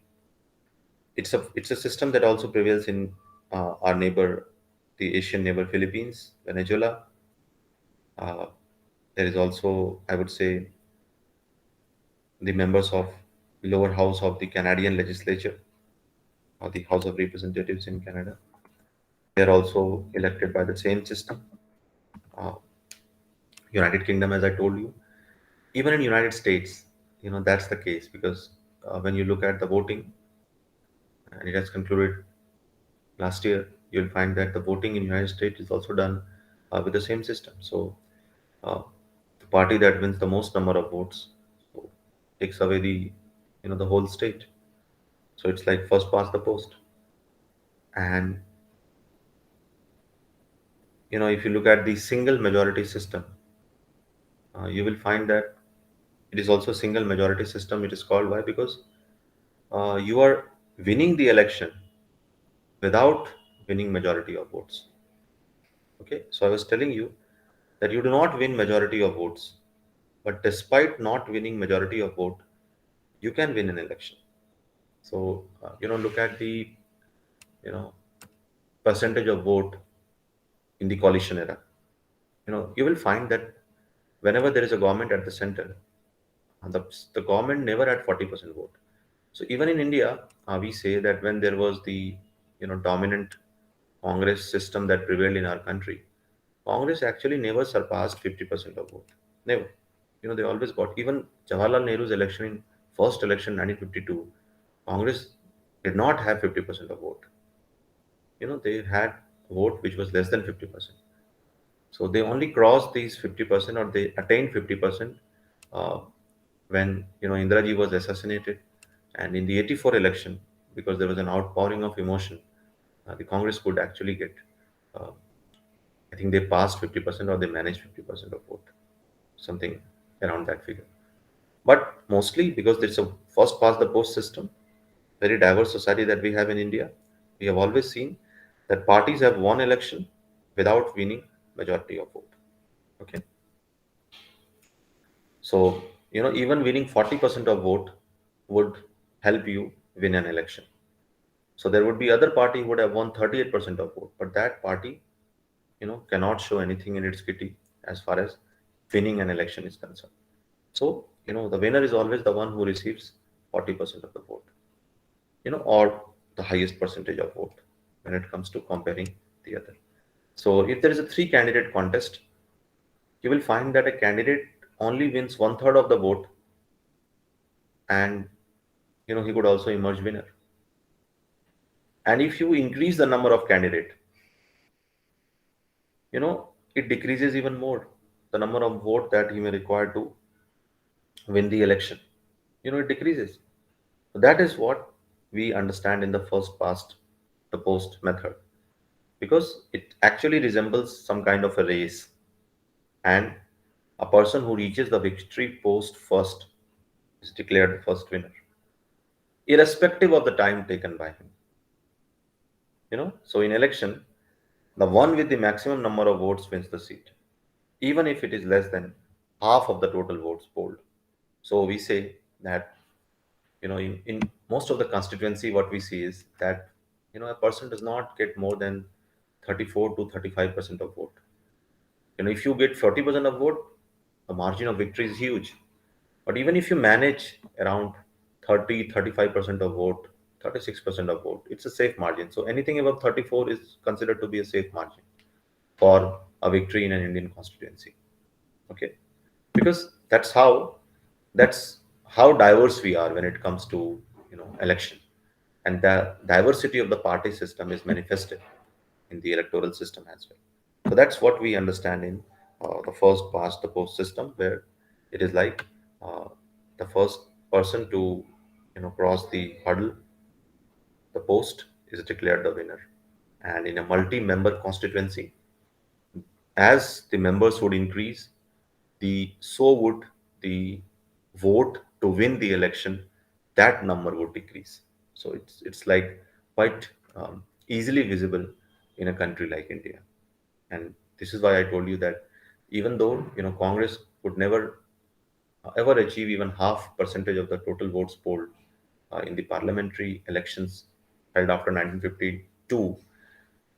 It's a system that also prevails in our neighbor, the Asian neighbor Philippines, Venezuela. Uh, there is also, I would say, the members of lower house of the Canadian legislature or the House of Representatives in Canada. They are also elected by the same system. Uh, United Kingdom, as I told you, even in United States, that's the case because when you look at the voting, and it has concluded last year, you'll find that the voting in United States is also done with the same system. So uh, the party that wins the most number of votes so, takes away the whole state. So it's like first past the post. And if you look at the single majority system, you will find that it is also a single majority system. It is called why? Because you are winning the election without winning majority of votes. Okay, so I was telling you that you do not win majority of votes, but despite not winning majority of vote, you can win an election. So look at the you know percentage of vote in the coalition era. You will find that whenever there is a government at the center, the government never had 40% vote. So even in India, we say that when there was the dominant Congress system that prevailed in our country, Congress actually never surpassed 50% of vote. Never. They always got. Even Jawaharlal Nehru's election in first election 1952, Congress did not have 50% of vote. They had vote which was less than 50%. So they only crossed these 50% or they attained 50% uh, when Indiraji was assassinated, and in the 84 election, because there was an outpouring of emotion, the Congress could actually get. Uh, I think they passed 50% or they managed 50% of vote, something around that figure. But mostly because it's a first past the post system, very diverse society that we have in India, we have always seen that parties have won election without winning majority of vote. Okay, so even winning 40% of vote would help you win an election. So there would be other party who would have won 38% of vote, but that party cannot show anything in its kitty as far as winning an election is concerned. So the winner is always the one who receives 40% of the vote, or the highest percentage of vote when it comes to comparing the other. So if there is a three candidate contest, you will find that a candidate only wins one third of the vote, and he could also emerge winner. And if you increase the number of candidate, it decreases even more the number of vote that he may require to win the election. It decreases. That is what we understand in the first past the post method, because it actually resembles some kind of a race, and a person who reaches the victory post first is declared the first winner, irrespective of the time taken by him. So in election, the one with the maximum number of votes wins the seat, even if it is less than half of the total votes polled. So we say that in most of the constituency, what we see is that a person does not get more than 34 to 35% of vote. If you get 40% of vote, the margin of victory is huge. But even if you manage around 35% of vote, 36% of vote, it's a safe margin. So anything above 34 is considered to be a safe margin for a victory in an Indian constituency. Okay, because that's how diverse we are when it comes to election, and the diversity of the party system is manifested in the electoral system as well. So that's what we understand in the first past the post system, where it is like uh, the first person to cross the hurdle, the post, is declared the winner. And in a multi-member constituency, as the members would increase, the so would the vote to win the election, that number would decrease. So it's like quite easily visible in a country like India. And this is why I told you that even though Congress could never ever achieve even half percentage of the total votes polled in the parliamentary elections held after 1952,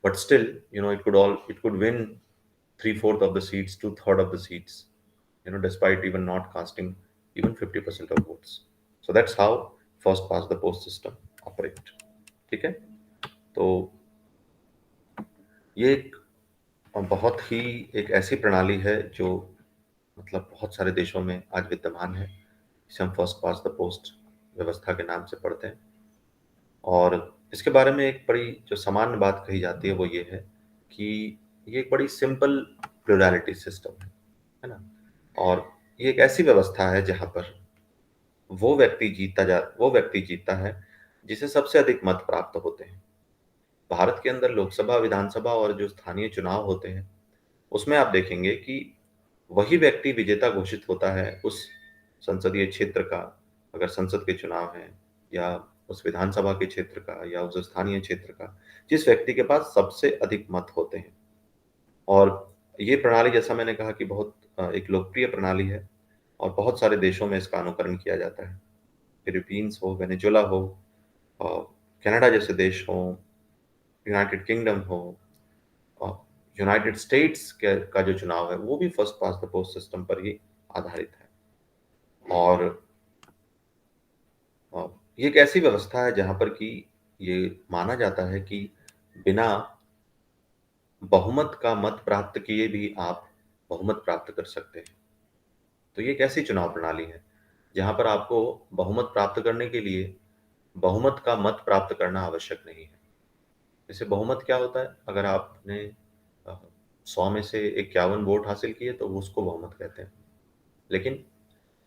but still it could win three-fourth of the seats, two-third of the seats, despite even not casting even 50% of votes. So that's how first past the post system operate. ठीक है, तो ये एक बहुत ही एक ऐसी प्रणाली है जो मतलब बहुत सारे देशों में आज विद्यमान है, जिसे हम फर्स्ट पास द पोस्ट व्यवस्था के नाम से पढ़ते हैं। और इसके बारे में एक बड़ी जो सामान्य बात कही जाती है वो ये है कि ये एक बड़ी सिंपल प्लुरैलिटी सिस्टम है ना? और ये एक ऐसी व्यवस्था है जहाँ पर वो व्यक्ति जीतता है जिसे सबसे अधिक मत प्राप्त होते हैं। भारत के अंदर लोकसभा, विधानसभा और जो स्थानीय चुनाव होते हैं, उसमें आप देखेंगे कि वही व्यक्ति विजेता घोषित होता है उस संसदीय क्षेत्र का, अगर संसद के चुनाव हैं, या उस विधानसभा के क्षेत्र का, या उस स्थानीय क्षेत्र का, जिस व्यक्ति के पास सबसे अधिक मत होते हैं। और ये प्रणाली, जैसा मैंने कहा कि बहुत एक लोकप्रिय प्रणाली है, और बहुत सारे देशों में इसका अनुकरण किया जाता है। फिलीपींस हो, वेनेजुला हो, कनाडा जैसे देश हो, यूनाइटेड किंगडम हो, यूनाइटेड स्टेट्स का जो चुनाव है वो भी first pass the post system पर ही आधारित है। और अ, ये एक ऐसी व्यवस्था है जहाँ पर कि ये माना जाता है कि बिना बहुमत का मत प्राप्त किए भी आप बहुमत प्राप्त कर सकते हैं। तो ये एक ऐसी चुनाव प्रणाली है जहाँ पर आपको बहुमत प्राप्त करने के लिए बहुमत का मत प्राप्त करना आवश्यक नहीं है। जैसे बहुमत क्या होता है? अगर आपने 100 में से 51 वोट हासिल किए तो उसको बहुमत कहते हैं। लेकिन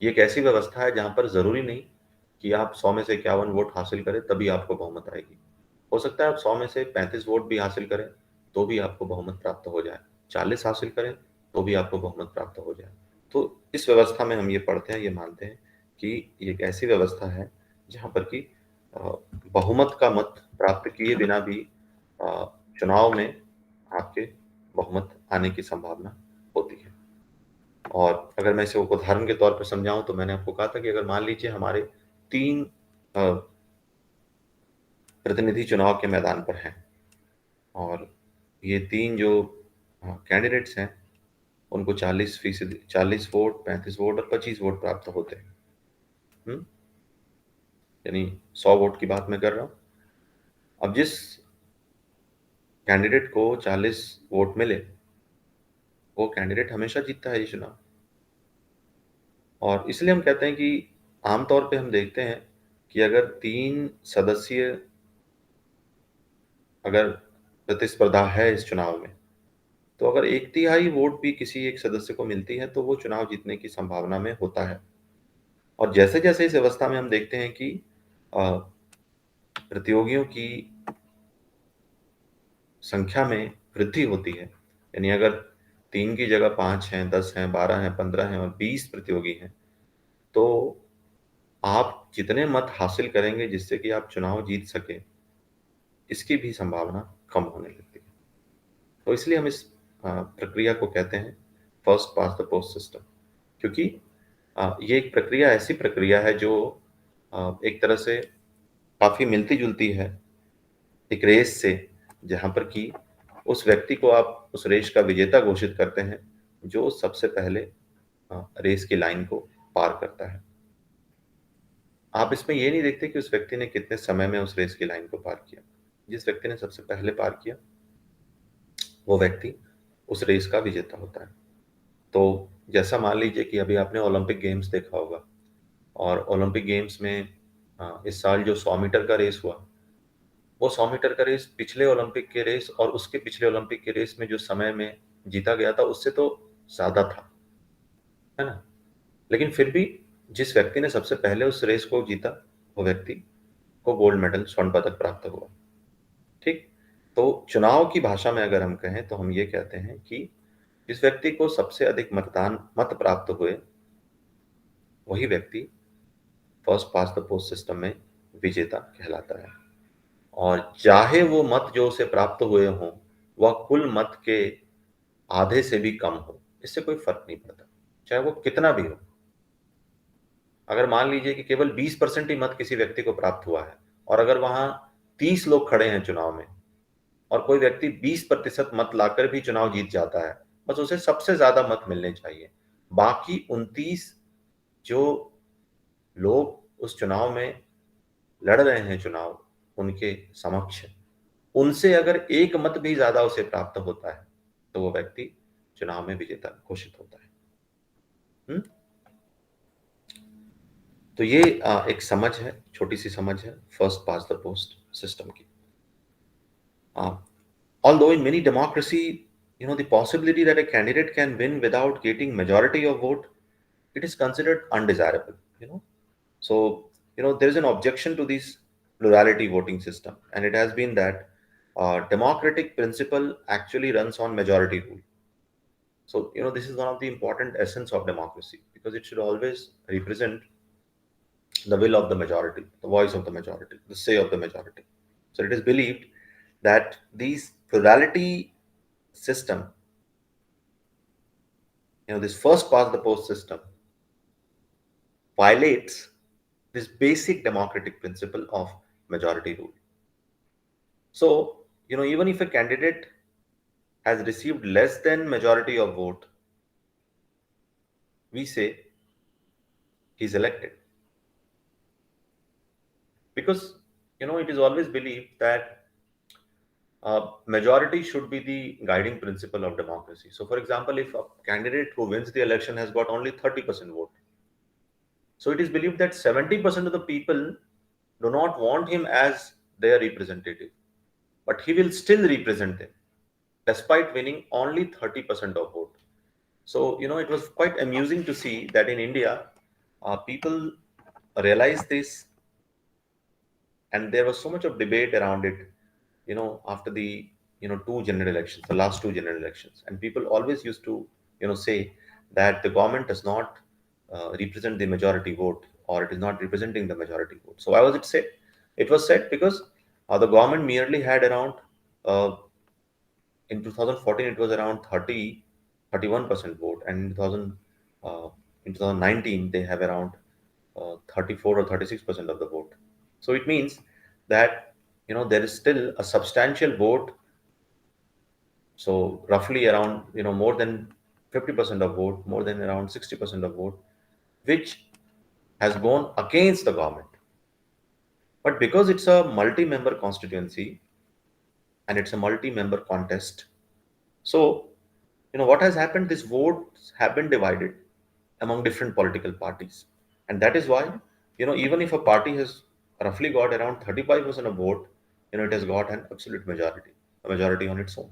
ये एक ऐसी व्यवस्था है जहाँ पर ज़रूरी नहीं कि आप 100 में से 51 वोट हासिल करें तभी आपको बहुमत आएगी। हो सकता है आप 100 में से 35 वोट भी हासिल करें तो भी आपको बहुमत प्राप्त हो जाए, 40 हासिल करें तो भी आपको बहुमत प्राप्त हो जाए। तो इस व्यवस्था में हम ये पढ़ते हैं, ये मानते हैं कि ये एक ऐसी व्यवस्था है जहाँ पर कि अ, बहुमत का मत प्राप्त किए बिना भी चुनाव में आपके बहुमत आने की संभावना होती है। और अगर मैं इसे उदाहरण के तौर पर समझाऊँ तो मैंने आपको कहा था कि अगर मान लीजिए हमारे 3 प्रतिनिधि चुनाव के मैदान पर हैं और ये 3 जो कैंडिडेट्स हैं, उनको 40% 40 वोट, 35 वोट और 25 वोट प्राप्त होते हैं। हुँ? यानी 100 वोट की बात मैं कर रहा हूँ। अब जिस कैंडिडेट को 40 वोट मिले, वो कैंडिडेट हमेशा जीतता है ये चुनाव। और इसलिए हम कहते हैं कि आम तौर पे हम देखते हैं कि अगर 3 सदस्यीय अगर प्रतिस्पर्धा है इस चुनाव में, तो अगर 1/3 वोट भी किसी एक सदस्य को मिलती है, तो वो चुनाव जीतने की संभावना में होता है। और जैसे-जैसे इस व्यवस्था में हम देखते हैं कि अ, प्रतियोगियों की संख्या में वृद्धि होती है, यानी अगर 3 की जगह 5 हैं, 10 हैं, 12 हैं, 15 हैं और 20 प्रतियोगी हैं, तो आप जितने मत हासिल करेंगे जिससे कि आप चुनाव जीत सकें, इसकी भी संभावना कम होने लगती है। तो इसलिए हम इस प्रक्रिया को कहते हैं first pass the post system, क्योंकि ये एक प्रक्रिया ऐसी प्रक्रिया है जो एक तरह से काफ़ी मिलती-जुलती है एक रेस से, जहाँ पर कि उस व्यक्ति को आप उस रेस का विजेता घोषित करते हैं, जो सबसे पहले रेस की लाइन को पार करता है। आप इसमें ये नहीं देखते कि उस व्यक्ति ने कितने समय में उस रेस की लाइन को पार किया। जिस व्यक्ति ने सबसे पहले पार किया, वो व्यक्ति उस रेस का विजेता होता है। तो जैसा मान लीजिए कि अभी आपने ओलंपिक गेम्स देखा होगा और ओलंपिक गेम्स में इस साल जो 100 मीटर का रेस हुआ, वो 100 मीटर का रेस पिछले ओलंपिक के रेस और उसके पिछले ओलंपिक के रेस में जो समय में जीता गया था, उससे तो ज़्यादा था, है ना? लेकिन फिर भी जिस व्यक्ति ने सबसे पहले उस रेस को जीता, वो व्यक्ति को गोल्ड मेडल, स्वर्ण पदक प्राप्त हुआ, ठीक? तो चुनाव की भाषा में अगर हम कहें, तो हम ये कहते हैं कि जिस व्यक्ति को सबसे अधिक मत प्राप्त हुए, वही व्यक्ति first pass the post system में विजेता कहलाता है। और चाहे वो मत जो उसे प्राप्त हुए हों, वह कुल मत के आधे से भी कम हो, इससे कोई फ़र्क नहीं पड़ता, चाहे वो कितना भी हो। अगर मान लीजिए कि केवल 20% ही मत किसी व्यक्ति को प्राप्त हुआ है और अगर वहाँ 30 लोग खड़े हैं चुनाव में और कोई व्यक्ति 20% मत लाकर भी चुनाव जीत जाता है, बस उसे सबसे ज़्यादा मत मिलने चाहिए। बाकी 29 जो लोग उस चुनाव में लड़ रहे हैं चुनाव, उनके समक्ष, उनसे अगर 1 मत भी ज़्यादा उसे प्राप्त होता है, तो वो व्यक्ति चुनाव में विजेता घोषित होता है। हुँ? तो ये एक समझ है, छोटी-सी समझ है first pass the post system की। Uh, although in many democracy, the possibility that a candidate can win without getting majority of vote, it is considered undesirable. So there is an objection to this plurality voting system, and it has been that democratic principle actually runs on majority rule. So this is one of the important essence of democracy because it should always represent the will of the majority, the voice of the majority, the say of the majority. So it is believed that these plurality system, this first past the post system, violates this basic democratic principle of majority rule. So, even if a candidate has received less than majority of vote, we say he's elected. Because, it is always believed that majority should be the guiding principle of democracy. So, for example, if a candidate who wins the election has got only 30% vote, so it is believed that 70% of the people do not want him as their representative, but he will still represent them despite winning only 30% of vote. So, it was quite amusing to see that in India, people realized this, and there was so much of debate around it, after the, two general elections, the last two general elections. And people always used to, say that the government does not represent the majority vote, or it is not representing the majority vote. So why was it said? It was said because the government merely had around, uh, in 2014, it was around 31% vote, and in 2019, they have around 34 or 36% of the vote. So it means that, there is still a substantial vote, so roughly around, more than 50% of vote, more than around 60% of vote, which has gone against the government. But because it's a multi-member constituency and it's a multi-member contest, so, what has happened, these votes have been divided among different political parties. And that is why, even if a party has roughly got around 35% of vote, it has got an absolute majority, a majority on its own.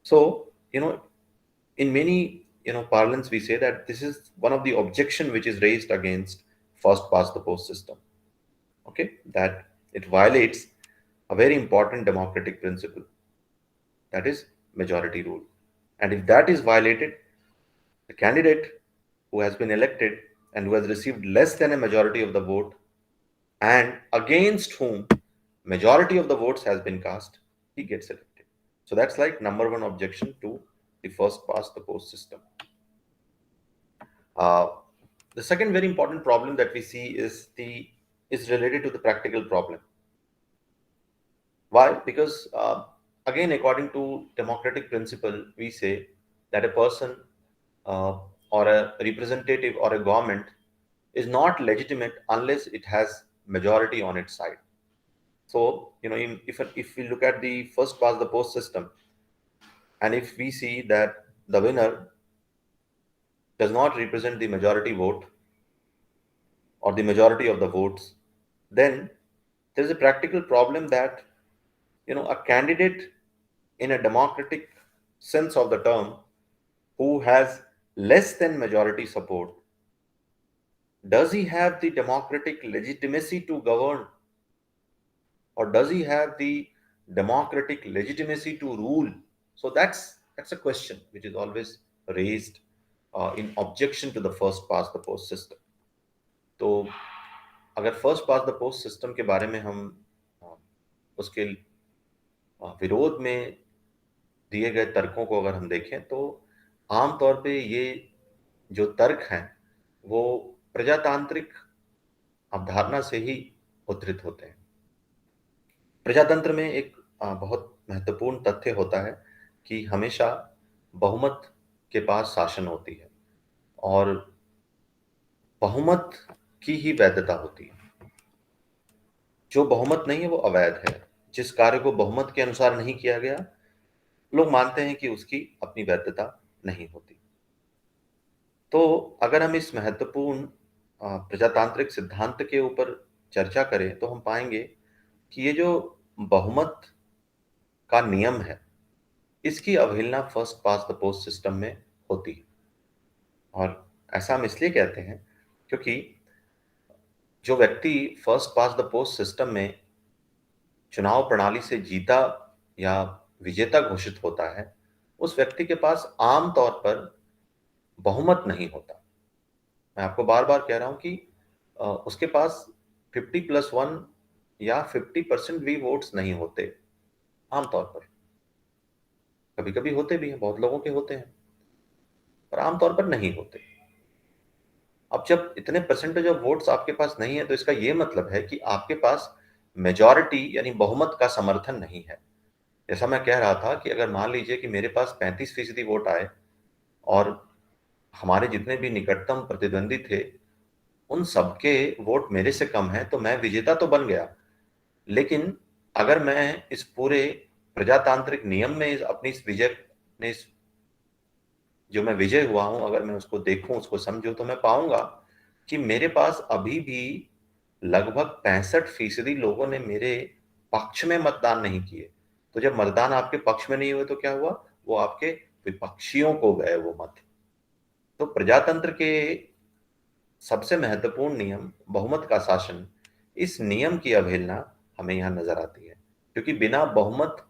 So, in many, parlance, we say that this is one of the objection which is raised against first past the post system. Okay, that it violates a very important democratic principle, that is majority rule. And if that is violated, the candidate who has been elected and who has received less than a majority of the vote, and against whom majority of the votes has been cast, he gets elected. So that's like number one objection to the first past the post system. Uh, the second very important problem that we see is related to the practical problem. Why? Because again, according to democratic principle, we say that a person, uh, or a representative or a government is not legitimate unless it has majority on its side. So, if we look at the first past the post system, and if we see that the winner does not represent the majority vote or the majority of the votes, then there is a practical problem that, a candidate in a democratic sense of the term who has less than majority support, does he have the democratic legitimacy to govern, or does he have the democratic legitimacy to rule? So that's a question which is always raised in objection to the first past the post system. तो अगर first past the post system के बारे में हम अ, उसके विरोध में दिए गए तर्कों को अगर हम देखें, तो आमतौर पे ये जो तर्क हैं वो प्रजातांत्रिक अवधारणा से ही उद्धृत होते हैं। प्रजातंत्र में एक बहुत महत्वपूर्ण तथ्य होता है कि हमेशा बहुमत के पास शासन होती है, और बहुमत की ही वैधता होती है। जो बहुमत नहीं है वो अवैध है। जिस कार्य को बहुमत के अनुसार नहीं किया गया, लोग मानते हैं कि उसकी अपनी वैधता नहीं होती। तो अगर हम इस महत्वपूर्ण प्रजातांत्रिक सिद्धांत के ऊपर चर्चा करें, तो हम पाएंगे कि ये जो बहुमत का नियम है, इसकी अवहेलना first past the post system में होती है। और ऐसा हम इसलिए कहते हैं क्योंकि जो व्यक्ति first past the post system में चुनाव प्रणाली से जीता या विजेता घोषित होता है, उस व्यक्ति के पास आम तौर पर बहुमत नहीं होता। मैं आपको बार बार कह रहा हूं कि उसके पास 50+1 या 50% भी वोट्स नहीं होते आमतौर पर। कभी कभी होते भी हैं, बहुत लोगों के होते हैं, पर आमतौर पर नहीं होते। अब जब इतने परसेंटेज ऑफ वोट्स आपके पास नहीं है, तो इसका ये मतलब है कि आपके पास मेजॉरिटी यानी बहुमत का समर्थन नहीं है। जैसा मैं कह रहा था कि अगर मान लीजिए कि मेरे पास 35% वोट आए और हमारे जितने भी निकटतम प्रतिद्वंदी थे, उन सबके वोट मेरे से कम हैं, तो मैं विजेता तो बन गया। लेकिन अगर मैं इस पूरे प्रजातांत्रिक नियम में अपनी इस विजय ने इस जो मैं विजय हुआ हूं, अगर मैं उसको देखूं, उसको समझूं, तो मैं पाऊंगा कि मेरे पास अभी भी लगभग 65% लोगों ने मेरे पक्ष में मतदान नहीं किए। तो जब मतदान आपके पक्ष में नहीं हुए, तो क्या हुआ? वो आपके विपक्षियों को गए वो मत। तो प्रजातंत्र के सबसे महत्वपूर्ण नियम बहुमत का शासन, इस नियम की अवहेलना हमें यहां नजर आती है, क्योंकि बिना बहुमत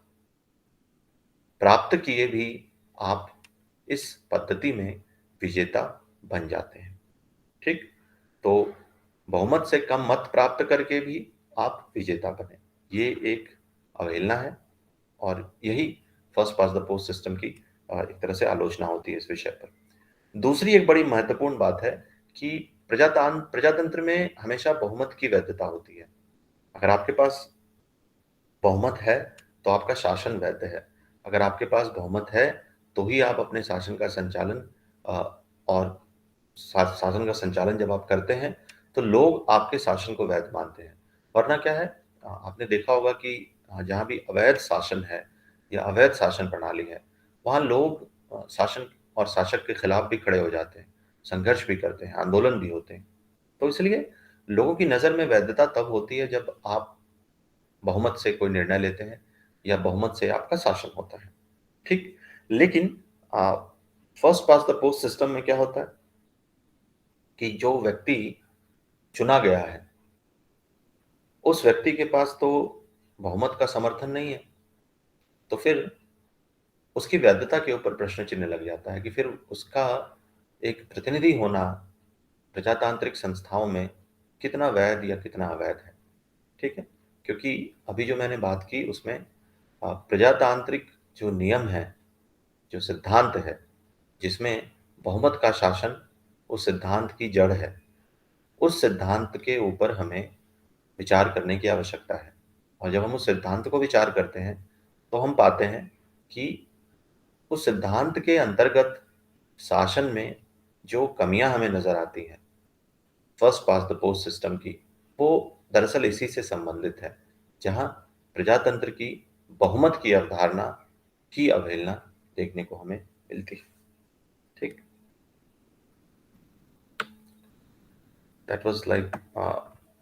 प्राप्त किए भी आप इस पद्धति में विजेता बन जाते हैं। ठीक? तो बहुमत से कम मत प्राप्त करके भी आप विजेता बने, ये एक अवहेलना है। और यही first pass the post system की एक तरह से आलोचना होती है इस विषय पर। दूसरी एक बड़ी महत्वपूर्ण बात है कि प्रजातंत्र में हमेशा बहुमत की वैधता होती है। अगर आपके पास बहुमत है, तो आपका शासन वैध है। अगर आपके पास बहुमत है, तो ही आप अपने शासन का संचालन और शासन का संचालन जब आप करते हैं, तो लोग आपके शासन को वैध मानते हैं। वरना क्या है, आपने देखा होगा कि जहाँ भी अवैध शासन है या अवैध शासन प्रणाली है, वहाँ लोग शासन और शासक के खिलाफ भी खड़े हो जाते हैं, संघर्ष भी करते हैं, आंदोलन भी होते हैं। तो इसलिए लोगों की नज़र में वैधता तब होती है जब आप बहुमत से कोई निर्णय लेते हैं या बहुमत से आपका शासन होता है। ठीक? लेकिन first pass the post system में क्या होता है कि जो व्यक्ति चुना गया है, उस व्यक्ति के पास तो बहुमत का समर्थन नहीं है। तो फिर उसकी वैधता के ऊपर प्रश्न चिन्ह लग जाता है कि फिर उसका एक प्रतिनिधि होना प्रजातांत्रिक संस्थाओं में कितना वैध या कितना अवैध है। ठीक है? क्योंकि अभी जो मैंने बात की उसमें प्रजातांत्रिक जो नियम है, जो सिद्धांत है, जिसमें बहुमत का शासन उस सिद्धांत की जड़ है, उस सिद्धांत के ऊपर हमें विचार करने की आवश्यकता है। और जब हम उस सिद्धांत को विचार करते हैं, तो हम पाते हैं कि उस सिद्धांत के अंतर्गत शासन में जो कमियां हमें नजर आती हैं first pass the post system की, वो दरअसल इसी से संबंधित है, जहां प्रजातंत्र की बहुमत की अवधारणा की अवहेलना देखने को हमें मिलती है। ठीक? That was like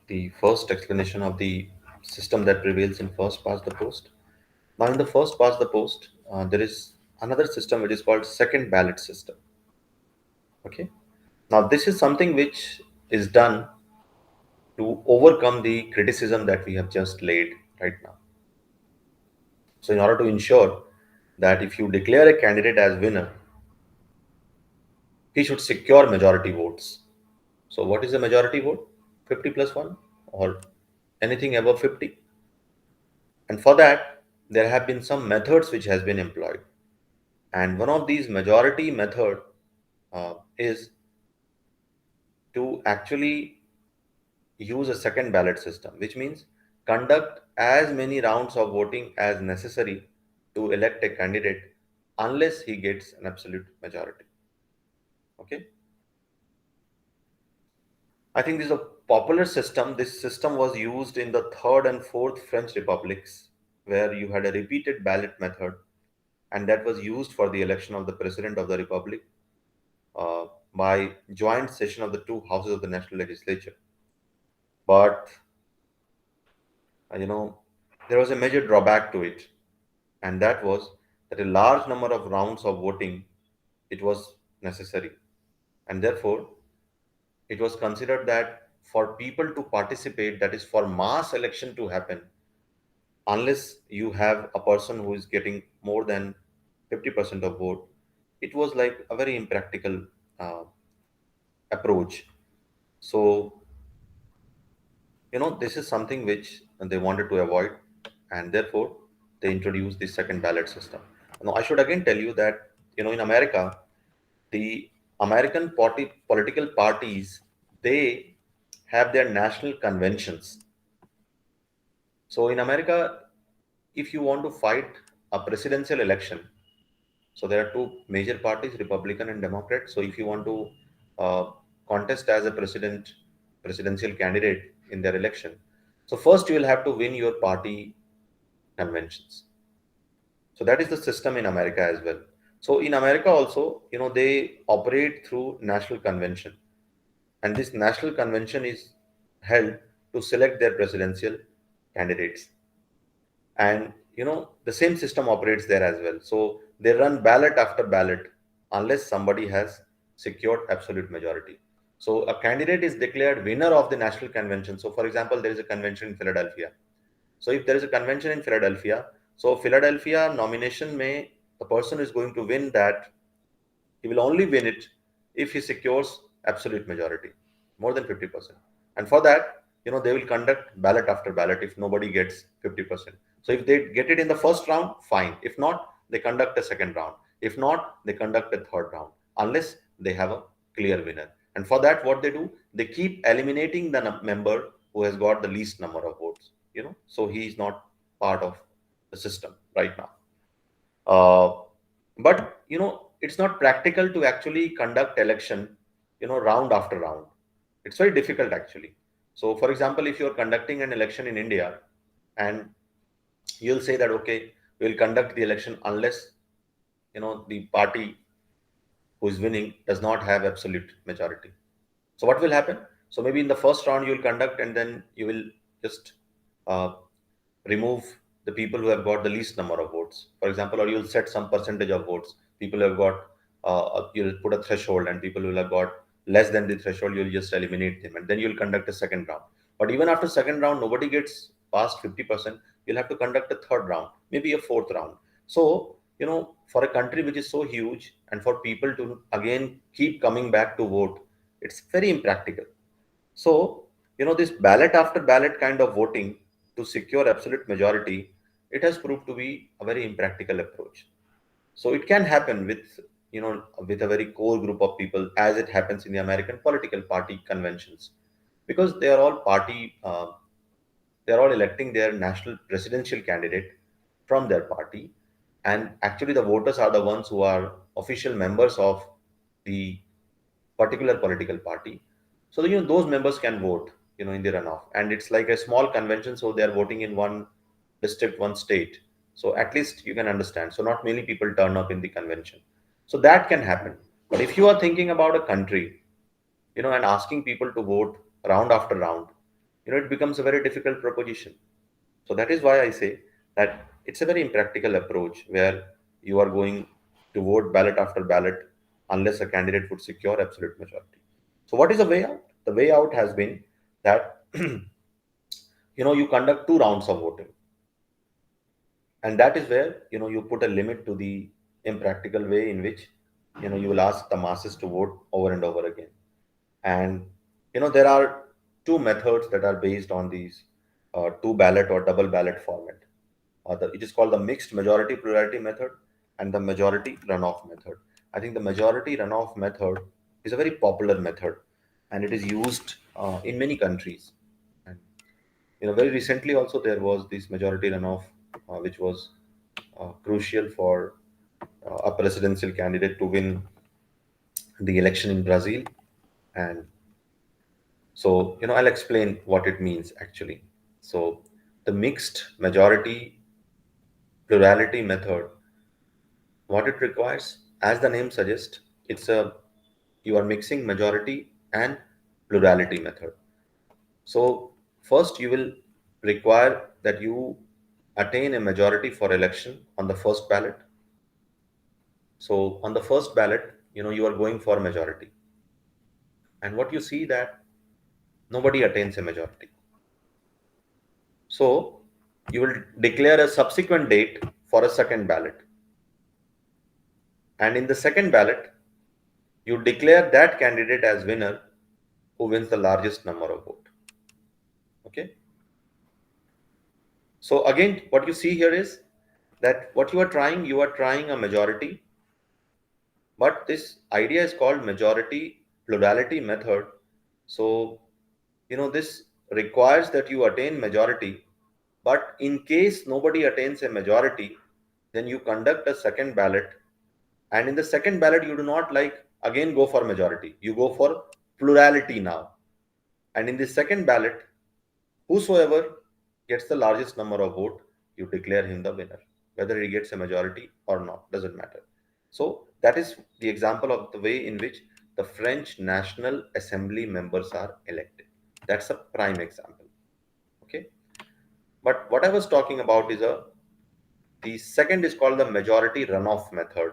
the first explanation of the system that prevails in first past the post. Now, in the first past the post, there is another system which is called second ballot system. Okay. Now, this is something which is done to overcome the criticism that we have just laid right now. So, in order to ensure that if you declare a candidate as winner, he should secure majority votes. So, what is the majority vote? 50 plus 1 or anything above 50. And for that, there have been some methods which has been employed. And one of these majority method is to actually use a second ballot system, which means conduct as many rounds of voting as necessary to elect a candidate unless he gets an absolute majority. Okay. I think this is a popular system. This system was used in the third and fourth French republics, where you had a repeated ballot method, and that was used for the election of the president of the republic by joint session of the two houses of the national legislature. But you know, there was a major drawback to it, and that was that a large number of rounds of voting it was necessary, and therefore it was considered that for people to participate, that is for mass election to happen, unless you have a person who is getting more than 50% of vote, it was like a very impractical uh, approach. So this is something which they wanted to avoid, and therefore they introduced the second ballot system. Now, I should again tell you that in America, the American political parties they have their national conventions. So in America, if you want to fight a presidential election, so there are two major parties, Republican and Democrat. So if you want to uh, contest as a presidential candidate in their election, so first you will have to win your party conventions. So that is the system in America as well. So in America also, they operate through national convention, and this national convention is held to select their presidential candidates. And the same system operates there as well. So they run ballot after ballot unless somebody has secured absolute majority. So a candidate is declared winner of the national convention. So for example, there is a convention in Philadelphia. So if there is a convention in Philadelphia, so Philadelphia nomination may, the person is going to win that, he will only win it if he secures absolute majority, more than 50%. And for that, they will conduct ballot after ballot if nobody gets 50%. So if they get it in the first round, fine. If not, they conduct a second round. If not, they conduct a third round, unless they have a clear winner. And for that, what they do, they keep eliminating the member who has got the least number of votes. So he is not part of the system right now. But it's not practical to actually conduct election, round after round. It's very difficult actually. So, for example, if you're conducting an election in India, and you'll say that okay, we'll conduct the election unless the party who is winning does not have absolute majority. So what will happen? So maybe in the first round you'll conduct, and then you will just uh, remove the people who have got the least number of votes, for example, or you'll set some percentage of votes. People who have got, you'll put a threshold, and people who have got less than the threshold, you'll just eliminate them, and then you'll conduct a second round. But even after second round, nobody gets past 50%. You'll have to conduct a third round, maybe a fourth round. So for a country which is so huge, and for people to again keep coming back to vote, it's very impractical. So, this ballot after ballot kind of voting to secure absolute majority, it has proved to be a very impractical approach. So it can happen with a very core group of people, as it happens in the American political party conventions, because they are all electing their national presidential candidate from their party, and actually the voters are the ones who are official members of the particular political party. So those members can vote, in the runoff, and it's like a small convention. So they are voting in one district, one state. So at least you can understand. So not many people turn up in the convention. So that can happen. But if you are thinking about a country, and asking people to vote round after round, it becomes a very difficult proposition. So that is why I say that it's a very impractical approach where you are going to vote ballot after ballot unless a candidate would secure absolute majority. So what is the way out? The way out has been that you conduct two rounds of voting, and that is where you put a limit to the impractical way in which you will ask the masses to vote over and over again. And there are two methods that are based on these two ballot or double ballot format. It is called the mixed majority plurality method and the majority runoff method. I think the majority runoff method is a very popular method, and it is used in many countries. And very recently also there was this majority runoff, which was crucial for a presidential candidate to win the election in Brazil. And so I'll explain what it means actually. So the mixed majority plurality method, what it requires, as the name suggests, it's a you are mixing majority and plurality method. So first you will require that you attain a majority for election on the first ballot. So on the first ballot, you are going for majority, and what you see that nobody attains a majority. So you will declare a subsequent date for a second ballot, and in the second ballot you declare that candidate as winner who wins the largest number of votes. Okay. So again, what you see here is that what you are trying a majority, but this idea is called majority plurality method, So, this requires that you attain majority, but in case nobody attains a majority, then you conduct a second ballot. And in the second ballot, you do not again go for majority. You go for plurality now. And in the second ballot, whosoever gets the largest number of vote, you declare him the winner. Whether he gets a majority or not, doesn't matter. So that is the example of the way in which the French National Assembly members are elected. That's a prime example. Okay. But what I was talking about is the second is called the majority runoff method.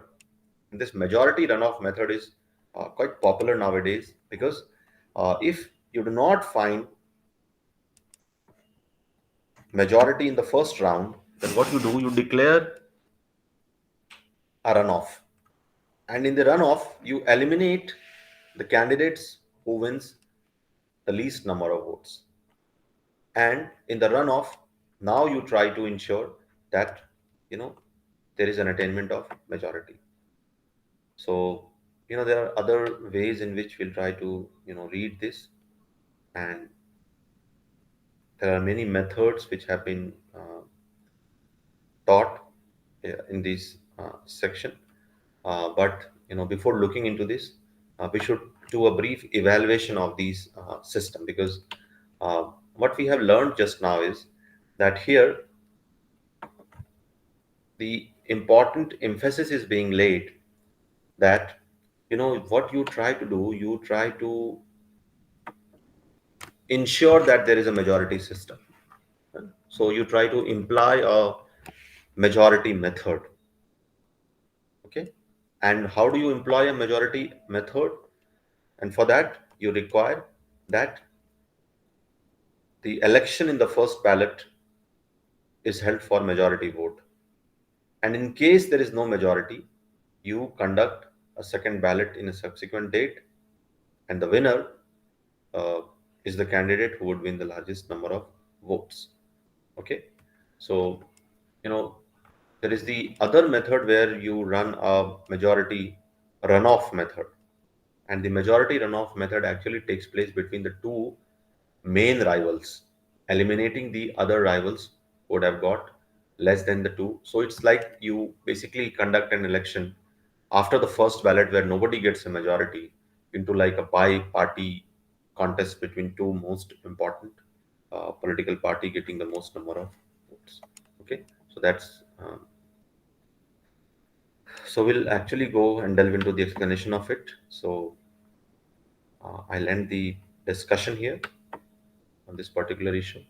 And this majority runoff method is quite popular nowadays because if you do not find majority in the first round, then what you do, you declare a runoff. And in the runoff, you eliminate the candidates who wins the least number of votes. And in the runoff, now you try to ensure that you know there is an attainment of majority. So there are other ways in which we'll try to read this, and there are many methods which have been taught in this section. But before looking into this, we should do a brief evaluation of these system, because what we have learned just now is that here the important emphasis is being laid that what you try to do, you try to ensure that there is a majority system. So you try to imply a majority method. Okay. And how do you employ a majority method? And for that, you require that the election in the first ballot is held for majority vote. And in case there is no majority, you conduct a second ballot in a subsequent date, and the winner uh, is the candidate who would win the largest number of votes. Okay. So, you know, there is the other method where you run a majority runoff method. And the majority runoff method actually takes place between the two main rivals, eliminating the other rivals who would have got less than the two. So it's like you basically conduct an election after the first ballot where nobody gets a majority into like a bi-party contest between two most important political party getting the most number of votes. Okay, so that's so we'll actually go and delve into the explanation of it. So I'll end the discussion here on this particular issue.